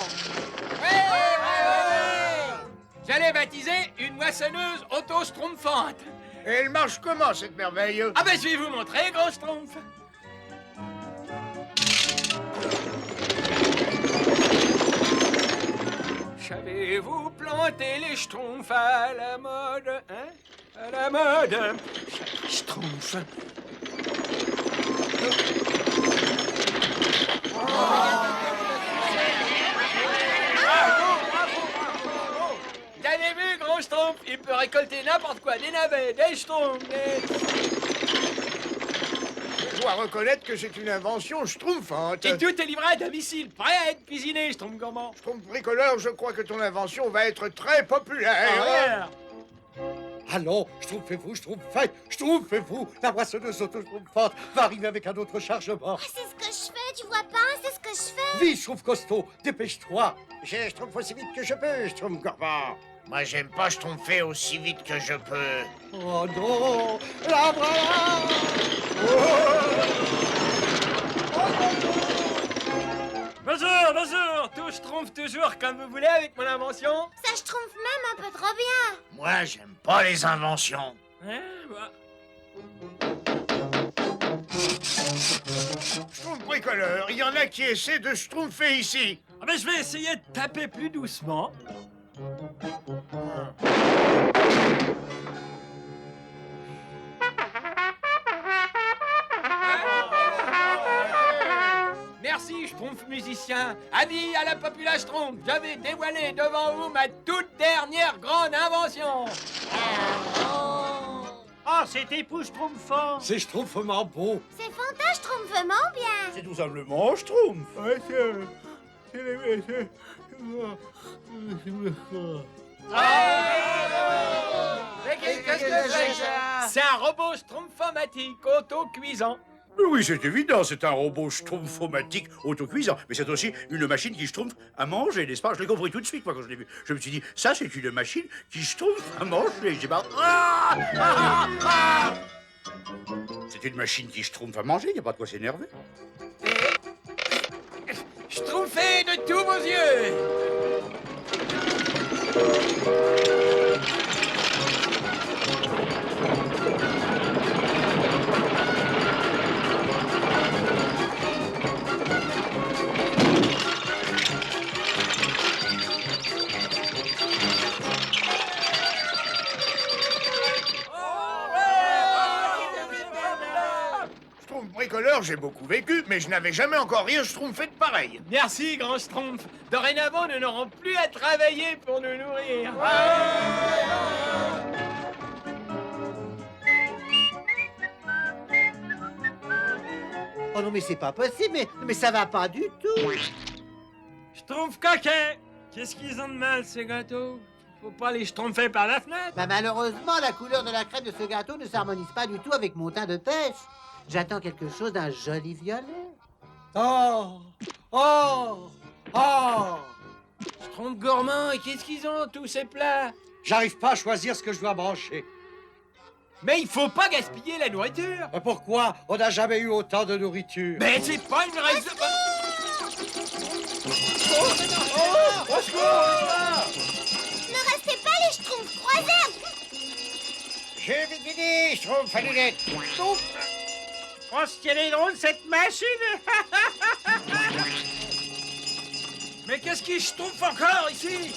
J'allais baptiser une moissonneuse auto-schtroumpfante. Et elle marche comment, cette merveille? Ah ben, je vais vous montrer, Grand Schtroumpf. Savez-vous planter les schtroumpfs à la mode, hein? À la mode. Schtroumpf. Vous avez vu, Grand Schtroumpf? Il peut récolter n'importe quoi, des navets, des schtroumpfs, des... Je dois reconnaître que c'est une invention schtroumpfante. Et tout est livré à domicile, prêt à être cuisiné, Schtroumpf gourmand. Schtroumpf bricoleur, je crois que ton invention va être très populaire. Allons, schtroumpfez-vous, schtroumpfez-vous. La moissonneuse auto-schtroumpfante va arriver avec un autre chargement. C'est ce que je fais, tu vois pas? C'est ce que je fais. Vite, schtroumpf costaud, dépêche-toi. Je schtroumpf aussi vite que je peux, schtroumpf gourmand. Moi, j'aime pas schtroumpfer aussi vite que je peux. Oh non, la voilà. Bonjour, tout schtroumpf toujours comme vous voulez avec mon invention. Ça schtroumpf même un peu trop bien. Moi, j'aime pas les inventions. Hein, bah. Schtroumpf bricoleur, il y en a qui essaient de schtroumpfer ici. Ah ben, je vais essayer de taper plus doucement. Merci, Schtroumpf musicien. Avis à la populace Schtroumpf, je vais dévoiler devant vous ma toute dernière grande invention. Oh, c'est époustouflant. C'est schtroumpfement beau. C'est fantastique, schtroumpfement bien. C'est tout simplement schtroumpf. Ouais, Mais qu'est-ce que c'est ça? C'est un robot schtroumpfomatique auto-cuisant. Oui, c'est évident, c'est un robot schtroumpfomatique autocuisant. Mais c'est aussi une machine qui schtroumpf à manger, n'est-ce pas? Je l'ai compris tout de suite, moi, quand je l'ai vu. Je me suis dit, ça, c'est une machine qui schtroumpf à manger. J'ai pas... C'est une machine qui schtroumpf à manger, il n'y a pas de quoi s'énerver. Schtroumpfez de tous vos yeux. Schtroumpf bricoleur, j'ai beaucoup vécu, mais je n'avais jamais encore rien schtroumpfé de pareil. Merci, grand Schtroumpf. Dorénavant, nous n'aurons plus à travailler pour nous nourrir. Oh non, mais c'est pas possible, mais ça va pas du tout. Schtroumpf coquet. Qu'est-ce qu'ils ont de mal, ces gâteaux? Faut pas les schtroumpfer par la fenêtre. Bah malheureusement, la couleur de la crème de ce gâteau ne s'harmonise pas du tout avec mon teint de pêche. J'attends quelque chose d'un joli violet. Oh! Oh! Oh! Schtroumpf gourmand, et qu'est-ce qu'ils ont, tous ces plats? J'arrive pas à choisir ce que je dois manger. Mais il faut pas gaspiller la nourriture! Mais pourquoi? On n'a jamais eu autant de nourriture. Mais c'est pas une raison... Au secours! Ne restez pas les Schtroumpfs, croisez! J'ai vite fini, Schtroumpf à lunettes. Oh, ce qu'elle est drôle, cette machine! Mais qu'est-ce qui Schtroumpf encore ici?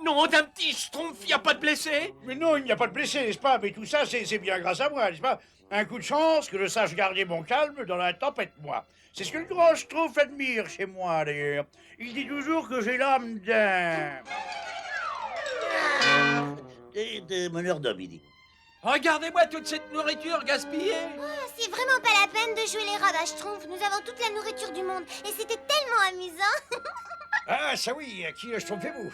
Non, d'un petit Schtroumpf, y a pas de blessé? Mais non, il n'y a pas de blessé, n'est-ce pas? Mais tout ça, c'est bien grâce à moi, n'est-ce pas? Un coup de chance, que je sache garder mon calme dans la tempête, moi. C'est ce que le grand Schtroumpf admire chez moi, d'ailleurs. Il dit toujours que j'ai l'âme d'un... De meneur d'homme, il dit. Regardez-moi toute cette nourriture gaspillée! Oh, c'est vraiment pas la peine de jouer les robes à Schtroumpf. Nous avons toute la nourriture du monde et c'était tellement amusant. Ah, ça oui, qui le Schtroumpfez-vous?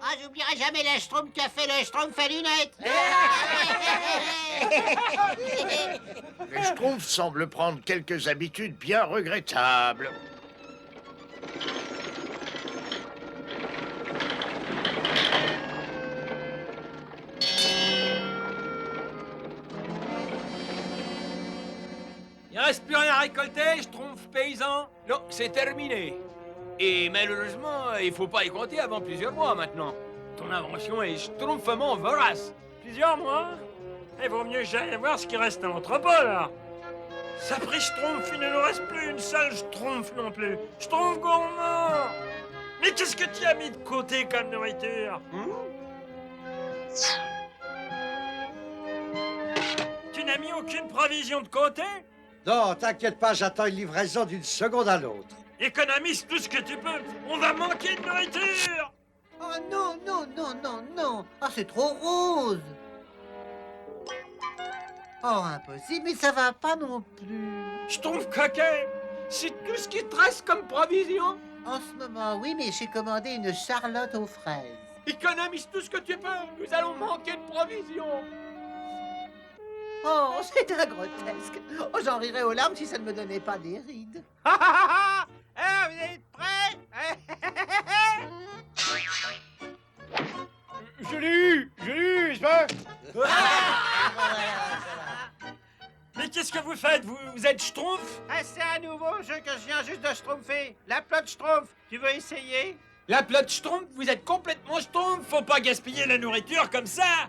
Ah, j'oublierai jamais la Schtroumpf qui a fait le Schtroumpf à lunettes. Les Schtroumpfs semblent prendre quelques habitudes bien regrettables. Il reste plus rien à récolter, Schtroumpf paysan? Non, c'est terminé. Et malheureusement, il faut pas y compter avant plusieurs mois maintenant. Ton invention est schtroumpfement vorace. Plusieurs mois? Il vaut mieux que j'aille voir ce qui reste à l'entrepôt, là. Ça pris Schtroumpf, il ne nous reste plus une seule Schtroumpf non plus. Schtroumpf gourmand! Mais qu'est-ce que tu as mis de côté comme nourriture? Tu n'as mis aucune provision de côté? Non, t'inquiète pas, j'attends une livraison d'une seconde à l'autre. Économise tout ce que tu peux, on va manquer de nourriture! Oh non, non, non, non, non. Ah, c'est trop rose. Oh, impossible, mais ça va pas non plus. Schtroumpf coquet, c'est tout ce qui te reste comme provision? En ce moment, oui, mais j'ai commandé une charlotte aux fraises. Économise tout ce que tu peux, nous allons manquer de provisions. Oh, c'est un grotesque. Oh, j'en rirais aux larmes si ça ne me donnait pas des rides. Ah, vous êtes prêts? Je l'ai eu, n'est-ce pas? Mais qu'est-ce que vous faites? Vous êtes Schtroumpf? Ah, c'est un nouveau jeu que je viens juste de Schtroumpfer. La plotte Schtroumpf. Tu veux essayer? La plotte Schtroumpf, vous êtes complètement Schtroumpf. Faut pas gaspiller la nourriture comme ça!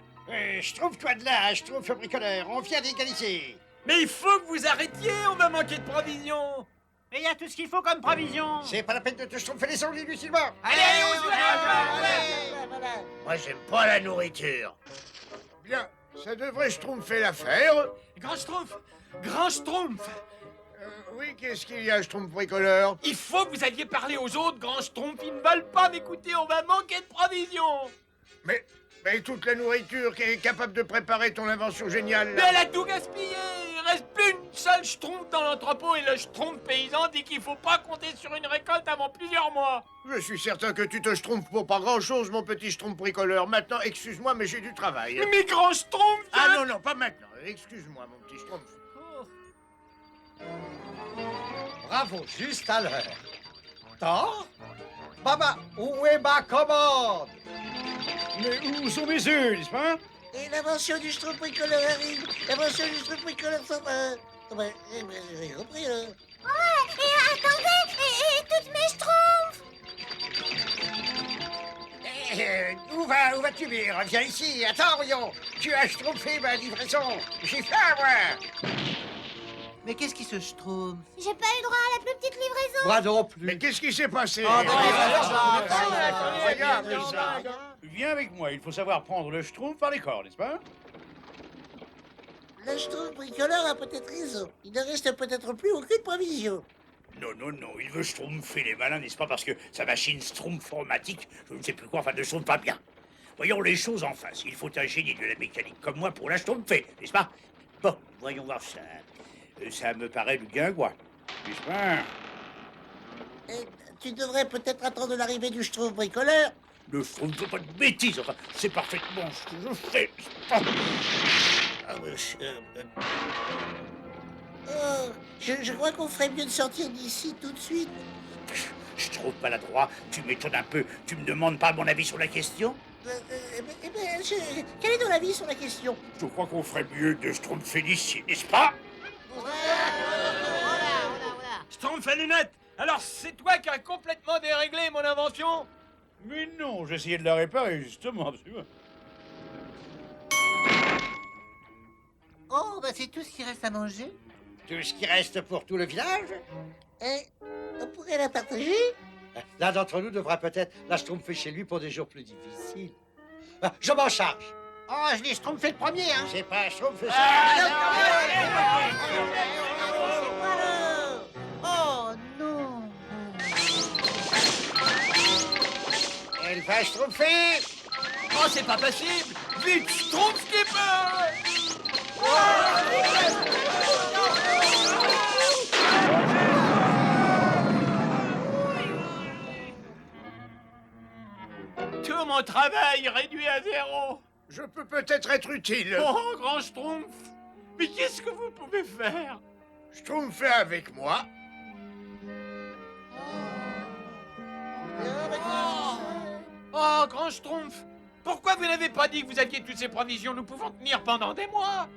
Schtroumpf-toi de là, Schtroumpf bricoleur. On vient d'égaliser. Mais il faut que vous arrêtiez, on va manquer de provisions. Mais il y a tout ce qu'il faut comme provision. C'est pas la peine de te Schtroumpfer les ongles inutilement. Allez, on se Voilà. Moi, j'aime pas la nourriture. Bien, ça devrait Schtroumpfer l'affaire. Grand Schtroumpf! Grand Schtroumpf! Oui, qu'est-ce qu'il y a, Schtroumpf bricoleur? Il faut que vous alliez parler aux autres, Grand Schtroumpf. Ils ne veulent pas m'écouter, on va manquer de provisions. Mais toute la nourriture qui est capable de préparer ton invention géniale... Mais elle a tout gaspillé. Il reste plus une seule Schtroumpf dans l'entrepôt et le Schtroumpf paysan dit qu'il faut pas compter sur une récolte avant plusieurs mois. Je suis certain que tu te Schtroumpfes pour pas grand-chose, mon petit Schtroumpf bricoleur. Maintenant, excuse-moi, mais j'ai du travail. Mais Grand Schtroumpf... Ah non, non, pas maintenant. Excuse-moi, mon petit Schtroumpf. Bravo, juste à l'heure. Thor? Baba, où est ma commande? Mais où sont mes œufs, n'est-ce pas? Et l'invention du Schtroumpf bricoleur arrive. L'invention du Schtroumpf bricoleur s'en va. J'ai compris, là. Ouais, et attendez, et toutes mes Schtroumpfs! Où vas-tu, Mire? Viens ici. Attends, Orion. Tu as Schtroumpfé ma livraison. J'ai faim, moi. Mais qu'est-ce qui se Schtroumpf? J'ai pas eu droit à la plus petite livraison. Moi non plus. Mais qu'est-ce qui s'est passé? Regarde ça. Viens avec moi, il faut savoir prendre le Schtroumpf par les corps, n'est-ce pas? Le Schtroumpf bricoleur a peut-être raison. Il ne reste peut-être plus aucune provision. Non, non, non, il veut schtroumpfer les malins, n'est-ce pas? Parce que sa machine schtroumpformatique, je ne sais plus quoi, enfin, ne tourne pas bien. Voyons les choses en face. Il faut un génie de la mécanique comme moi pour la schtroumpfer, n'est-ce pas? Bon, voyons voir ça. Ça me paraît du guingois, n'est-ce pas? Tu devrais peut-être attendre l'arrivée du Schtroumpf bricoleur. Le Schtroumpf ne fait pas de bêtises, enfin, c'est parfaitement ce que je fais, n'est-ce pas? Je crois qu'on ferait mieux de sortir d'ici tout de suite. Je trouve maladroit, tu m'étonnes un peu. Tu me demandes pas mon avis sur la question? Quel est ton avis sur la question? Je crois qu'on ferait mieux de schtroumpfer d'ici, n'est-ce pas? Schtroumpf à lunettes. Alors c'est toi qui as complètement déréglé mon invention? Mais non, j'essayais de la réparer, justement, absolument. Oh, bah c'est tout ce qui reste à manger. Tout ce qui reste pour tout le village? On pourrait la partager? L'un d'entre nous devra peut-être la schtroumpfer chez lui pour des jours plus difficiles. Je m'en charge. Oh, je l'ai schtroumpfé le premier, hein. C'est pas un schtroumpf, c'est Oh non. Elle va schtroumpfer. Oh, c'est pas possible. Vite, Schtroumpf Skipper. Tout mon travail réduit à zéro. Je peux peut-être être utile. Oh, grand Schtroumpf. Mais qu'est-ce que vous pouvez faire? Schtroumpfer avec moi. Oh, grand Schtroumpf. Pourquoi vous n'avez pas dit que vous aviez toutes ces provisions? Nous pouvons tenir pendant des mois.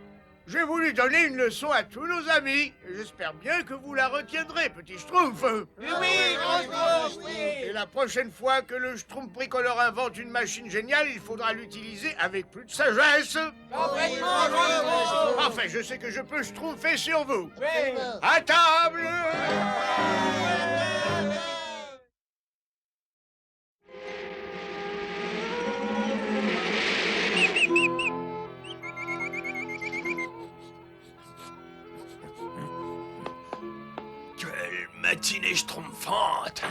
J'ai voulu donner une leçon à tous nos amis. Et j'espère bien que vous la retiendrez, petit Schtroumpf. Oui, grand Schtroumpf, oui. Et la prochaine fois que le Schtroumpf bricoleur invente une machine géniale, il faudra l'utiliser avec plus de sagesse. Complètement, grand Schtroumpf. Enfin, je sais que je peux Schtroumpfer sur vous. Oui. À table. Quelle matinée schtroumpfante.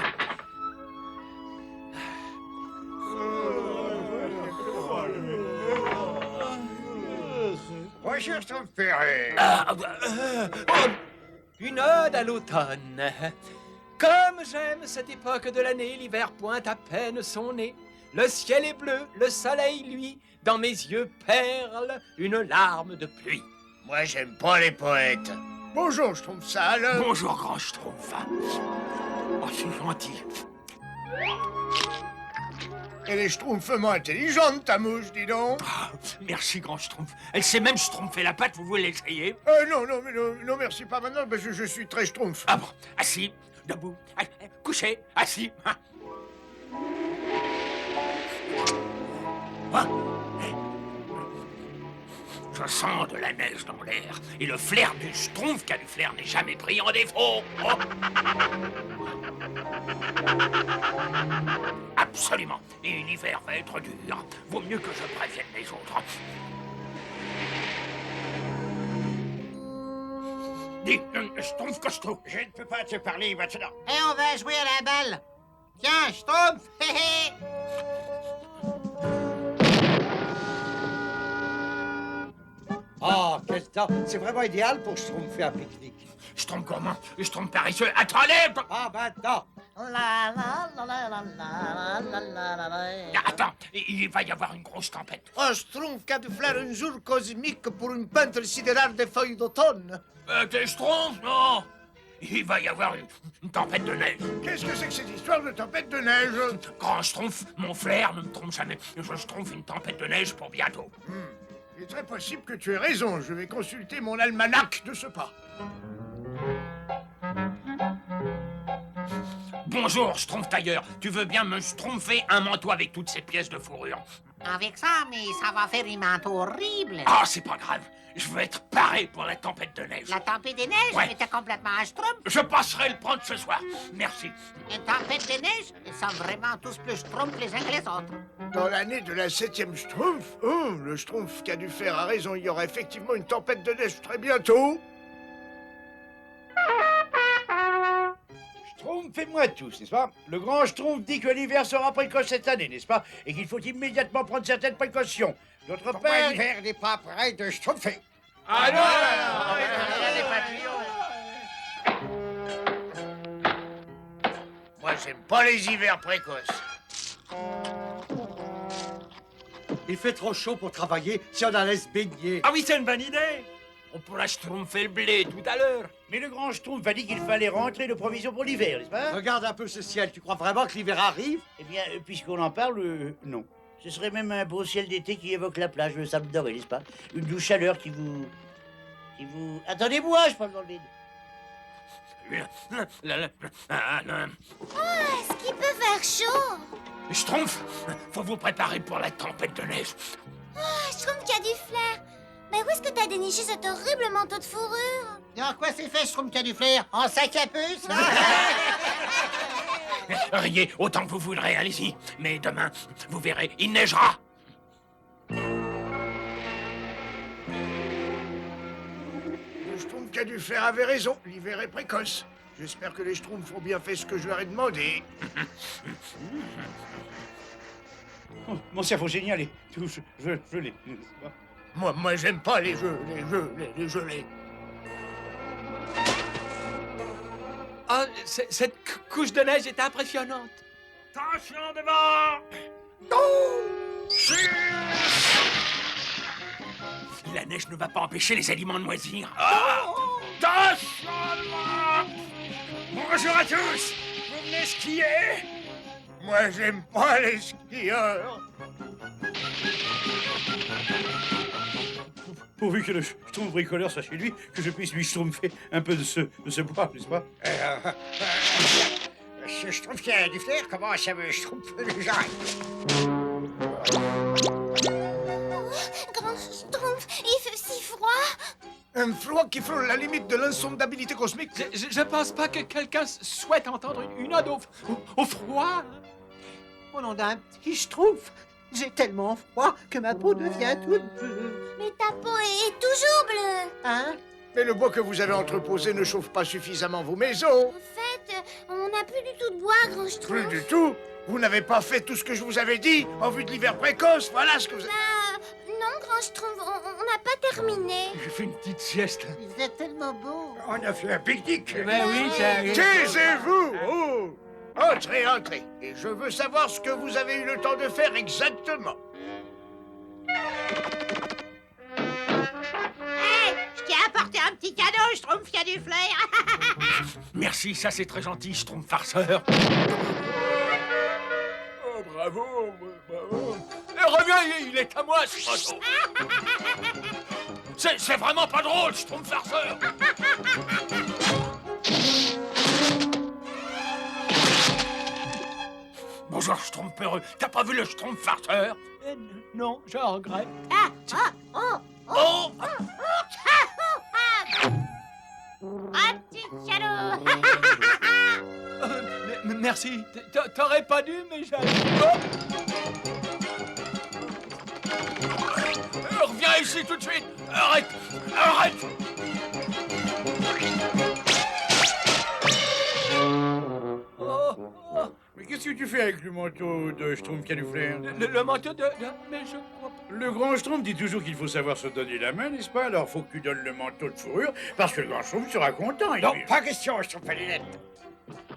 Bonjour, Schtroumpfer. Une ode à l'automne. Comme j'aime cette époque de l'année, l'hiver pointe à peine son nez. Le ciel est bleu, le soleil, lui, dans mes yeux perle une larme de pluie. Moi, j'aime pas les poètes. Bonjour, Schtroumpf sale. Bonjour, grand Schtroumpf. Oh, c'est gentil. Elle est schtroumpfement intelligente, ta mouche, dis donc. Ah, merci, grand Schtroumpf. Elle sait même schtroumpfer la patte, vous voulez l'essayer? Non, non, merci, pas maintenant, parce que je suis très schtroumpf. Ah bon, assis, debout, couché, assis. Je sens de la neige dans l'air, et le flair du Schtroumpf qui a du flair n'est jamais pris en défaut. Oh. Absolument, et l'hiver va être dur. Vaut mieux que je prévienne les autres. Dis, Schtroumpf costaud. Je ne peux pas te parler maintenant. Et on va jouer à la balle. Tiens, Schtroumpf. Hé hé. Oh, quel temps. C'est vraiment idéal pour schtroumpfer un pique-nique. Schtroumpf gourmand, Schtroumpf paresseux, attendez! Ah, maintenant. La la la la la la la la la. Attends, il va y avoir une grosse tempête. Un Schtroumpf qui a dû faire un jour cosmique pour une peintre sidérale des feuilles d'automne. T'es Schtroumpf, non? Il va y avoir une tempête de neige. Qu'est-ce que c'est que cette histoire de tempête de neige? Grand Schtroumpf, mon flair ne me trompe jamais. Je Schtroumpf une tempête de neige pour bientôt. Il est très possible que tu aies raison. Je vais consulter mon almanach de ce pas. Bonjour, Schtroumpf tailleur. Tu veux bien me schtroumpfer un manteau avec toutes ces pièces de fourrure? Avec ça, mais ça va faire un manteau horrible. Ah, c'est pas grave. Je veux être paré pour la tempête de neige. La tempête des neiges, Ouais. mais t'es complètement un Schtroumpf. Je passerai le prendre ce soir. Merci. Une tempête des neiges, ils sont vraiment tous plus Schtroumpfs les uns que les autres. Dans l'année de la 7e Schtroumpf, le Schtroumpf qui a dû faire a raison. Il y aura effectivement une tempête de neige très bientôt. Schtroumpf, fais-moi tous, n'est-ce pas? Le grand Schtroumpf dit que l'hiver sera précoce cette année, n'est-ce pas? Et qu'il faut immédiatement prendre certaines précautions. D'autre Pourquoi part... l'hiver n'est pas prêt de schtroumpfer? Ah non, Moi, j'aime pas les hivers précoces. Il fait trop chaud pour travailler si on la laisse baigner. Ah oui, c'est une bonne idée. On pourra schtroumpfer le blé tout à l'heure. Mais le grand Schtroumpf a dit qu'il fallait rentrer de provisions pour l'hiver, n'est-ce pas? Regarde un peu ce ciel, tu crois vraiment que l'hiver arrive? Eh bien, puisqu'on en parle, non. Ce serait même un beau ciel d'été qui évoque la plage, le sable doré, n'est-ce pas? Une douce chaleur qui vous... Attendez-moi, je parle dans le vide. Oh, est-ce qu'il peut faire chaud? Schtroumpf, faut vous préparer pour la tempête de neige. Oh, je trouve qu'il y a du flair. Mais où est-ce que t'as déniché cet horrible manteau de fourrure? En quoi c'est fait, Schtroumpf qui a du flair? En sac à puce? Riez autant que vous voudrez, allez-y. Mais demain, vous verrez, il neigera. Le Schtroumpf qui a dû faire avait raison. L'hiver est précoce. J'espère que les Schtroumpfs ont bien fait ce que je leur ai demandé. Oh, mon cerveau génial est tout gelé. Moi, j'aime pas les gelés. Oh, cette couche de neige est impressionnante. Attention devant. La neige ne va pas empêcher les aliments de moisir. Attention devant. Bonjour à tous. Vous venez skier? Moi, j'aime pas les skieurs. Pourvu que le Schtroumpf bricoleur soit chez lui, que je puisse lui schtroumpfer un peu de ce bois, n'est-ce pas? Ce Schtroumpf qui a du flair, comment ça me schtroumpfer les gens? Grand Schtroumpf, il fait si froid. Un froid qui frôle la limite de l'insondabilité cosmique. Je pense pas que quelqu'un souhaite entendre une ode au froid. Au nom d'un petit Schtroumpf, j'ai tellement froid que ma peau devient toute bleue. Mais ta peau est toujours bleue. Hein? Mais le bois que vous avez entreposé ne chauffe pas suffisamment vos maisons. En fait, on n'a plus du tout de bois, Grand Plus Schtroumpf. du tout. Vous n'avez pas fait tout ce que je vous avais dit en vue de l'hiver précoce. Voilà ce que vous avez... Non, Grand Schtroumpf, on n'a pas terminé. J'ai fait une petite sieste. Il faisait tellement beau. On a fait un pique-nique. Ben oui, ça arrive. Taisez-vous. Oh. Entrez. Et je veux savoir ce que vous avez eu le temps de faire exactement. Hey, je t'ai apporté un petit cadeau, Schtroumpf qui a du flair. Merci, ça c'est très gentil, Schtroumpf farceur. Oh, bravo. Reviens, il est à moi, ce oiseau. C'est vraiment pas drôle, Schtroumpf farceur. Bonjour, Schtroumpf peureux. T'as pas vu le Schtroumpf farceur? Non, je regrette. Oh! Ah, petit salaud. Merci. T'aurais pas dû, mais j'allais. Reviens ici tout de suite. Arrête. Mais qu'est-ce que tu fais avec le manteau de Schtroumpf qui a du flair? Le manteau de... Mais je crois pas. Le grand Schtroumpf dit toujours qu'il faut savoir se donner la main, n'est-ce pas? Alors faut que tu donnes le manteau de fourrure, parce que le grand Schtroumpf sera content. Non, pas question, Schtroumpf Linette.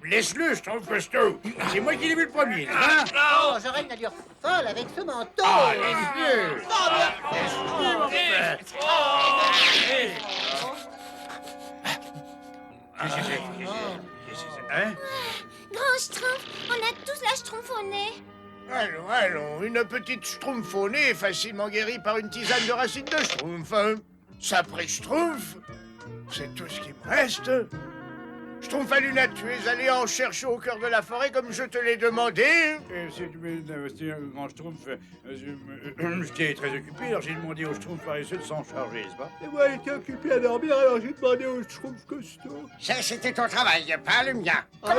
Laisse-le, Schtroumpf costaud. C'est moi qui l'ai vu le premier, hein? Oh, j'aurais une allure folle avec ce manteau. Ah, laisse-le. Hein? Grand Schtroumpf, on a tous la Schtroumpf au nez. Allons, une petite Schtroumpf au nez est facilement guérie par une tisane de racines de Schtroumpf. Ça pris Schtroumpf, c'est tout ce qui me reste. Schtroumpf à lunettes, tu es allé en chercher au cœur de la forêt comme je te l'ai demandé. C'est un grand Schtroumpf. J'étais très occupé, alors j'ai demandé au Schtroumpf paresseux de s'en charger, n'est-ce pas? Et moi, il était occupé à dormir, alors j'ai demandé au Schtroumpf costaud. Ça, c'était ton travail, pas le mien. Un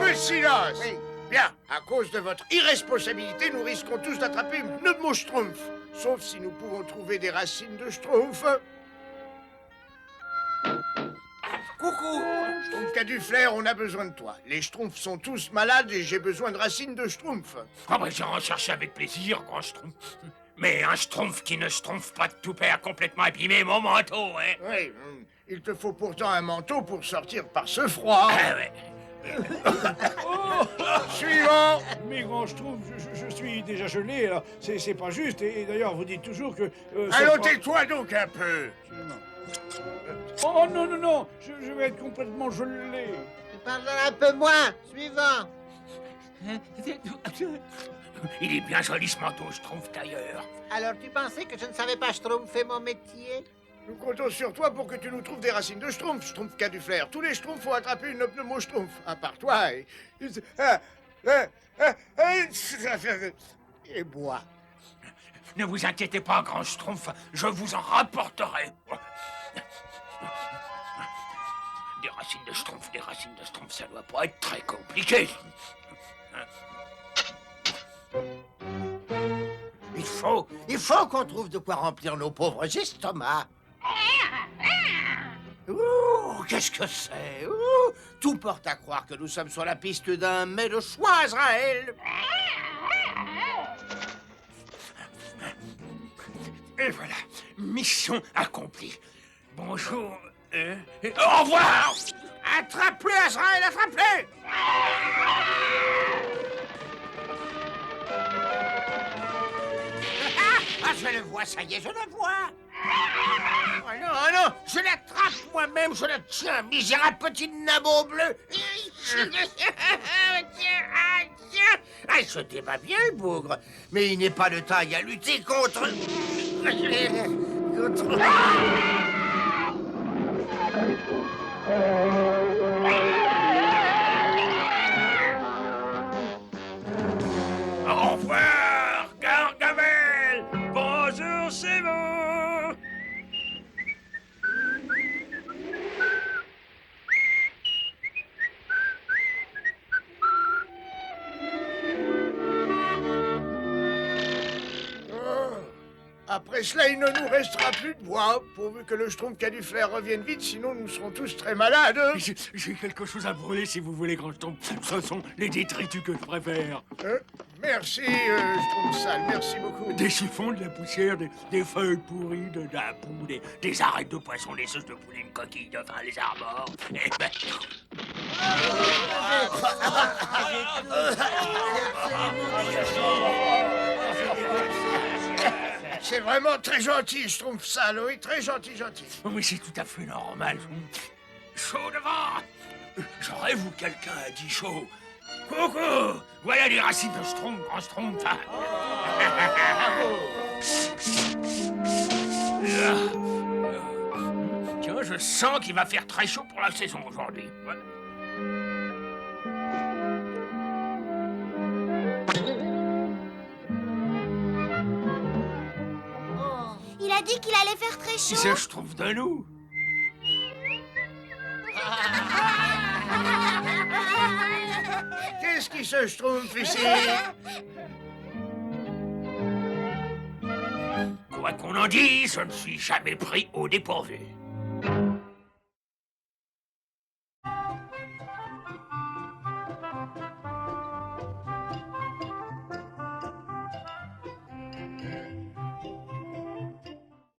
peu de silence. Bien, à cause de votre irresponsabilité, nous risquons tous d'attraper une pneumo Schtroumpf. Sauf si nous pouvons trouver des racines de Schtroumpf. Coucou, Schtroumpf qui a du flair, on a besoin de toi. Les Schtroumpfs sont tous malades et j'ai besoin de racines de Schtroumpf. Ah bah j'en cherche avec plaisir, grand Schtroumpf. Mais un Schtroumpf qui ne Schtroumpf pas de tout père complètement abîmé mon manteau, hein? Oui, il te faut pourtant un manteau pour sortir par ce froid. Ah ouais. Suivant. Mes grands schtroumpfs, je suis déjà gelé, alors c'est pas juste. Et d'ailleurs, vous dites toujours que... Allons, tais-toi donc un peu. Oh non, non, non, je vais être complètement gelé. Tu parles un peu moins. Suivant. Il est bien joli ce manteau, Schtroumpf, d'ailleurs. Alors, tu pensais que je ne savais pas schtroumpfer mon métier? Nous comptons sur toi pour que tu nous trouves des racines de schtroumpf, Schtroumpf qu'a du flair. Tous les schtroumpfs font attraper une pneumo-schtroumpf, à part toi et bois. Ne vous inquiétez pas, grand Schtroumpf, je vous en rapporterai. Des racines de Schtroumpf, ça doit pas être très compliqué. Il faut qu'on trouve de quoi remplir nos pauvres estomacs. Ouh, qu'est-ce que c'est? Ouh, tout porte à croire que nous sommes sur la piste d'un mets de choix, Azraël. Et voilà, mission accomplie. Bonjour. Au revoir. Attrape-le, Azraël, attrape-le! Ah, je le vois, ça y est, je le vois. Oh non, je l'attrape moi-même, je le tiens, misérable petit nabo bleu. Ah, il se débat bien, le bougre, mais il n'est pas de taille à lutter contre... Au revoir, Gargamel. Bonjour, c'est vous. Après cela, il ne nous restera plus de bois, pourvu que le Schtroumpf qu'a du flair revienne vite, sinon nous serons tous très malades. J'ai quelque chose à brûler si vous voulez, grand Schtroumpf. Ce sont les détritus que je préfère. Merci, Schtroumpf sale, merci beaucoup. Des chiffons, de la poussière, des feuilles pourries, de la boue, des arêtes de poisson, des sauces de poulet, une coquille de vin, les arbores. Et ben... C'est vraiment très gentil, Schtroumpf sale, oui, très gentil. Oui, c'est tout à fait normal. Chaud devant. J'aurais-vous quelqu'un a dit chaud. Coucou. Voilà les racines de Schtroumpf, grand Schtroumpf. Tiens, je sens qu'il va faire très chaud pour la saison aujourd'hui. Il a dit qu'il allait faire très chaud. C'est Schtroumpf de nous. Qu'est-ce qui se Schtroumpf ici? Quoi qu'on en dise, je ne suis jamais pris au dépourvu.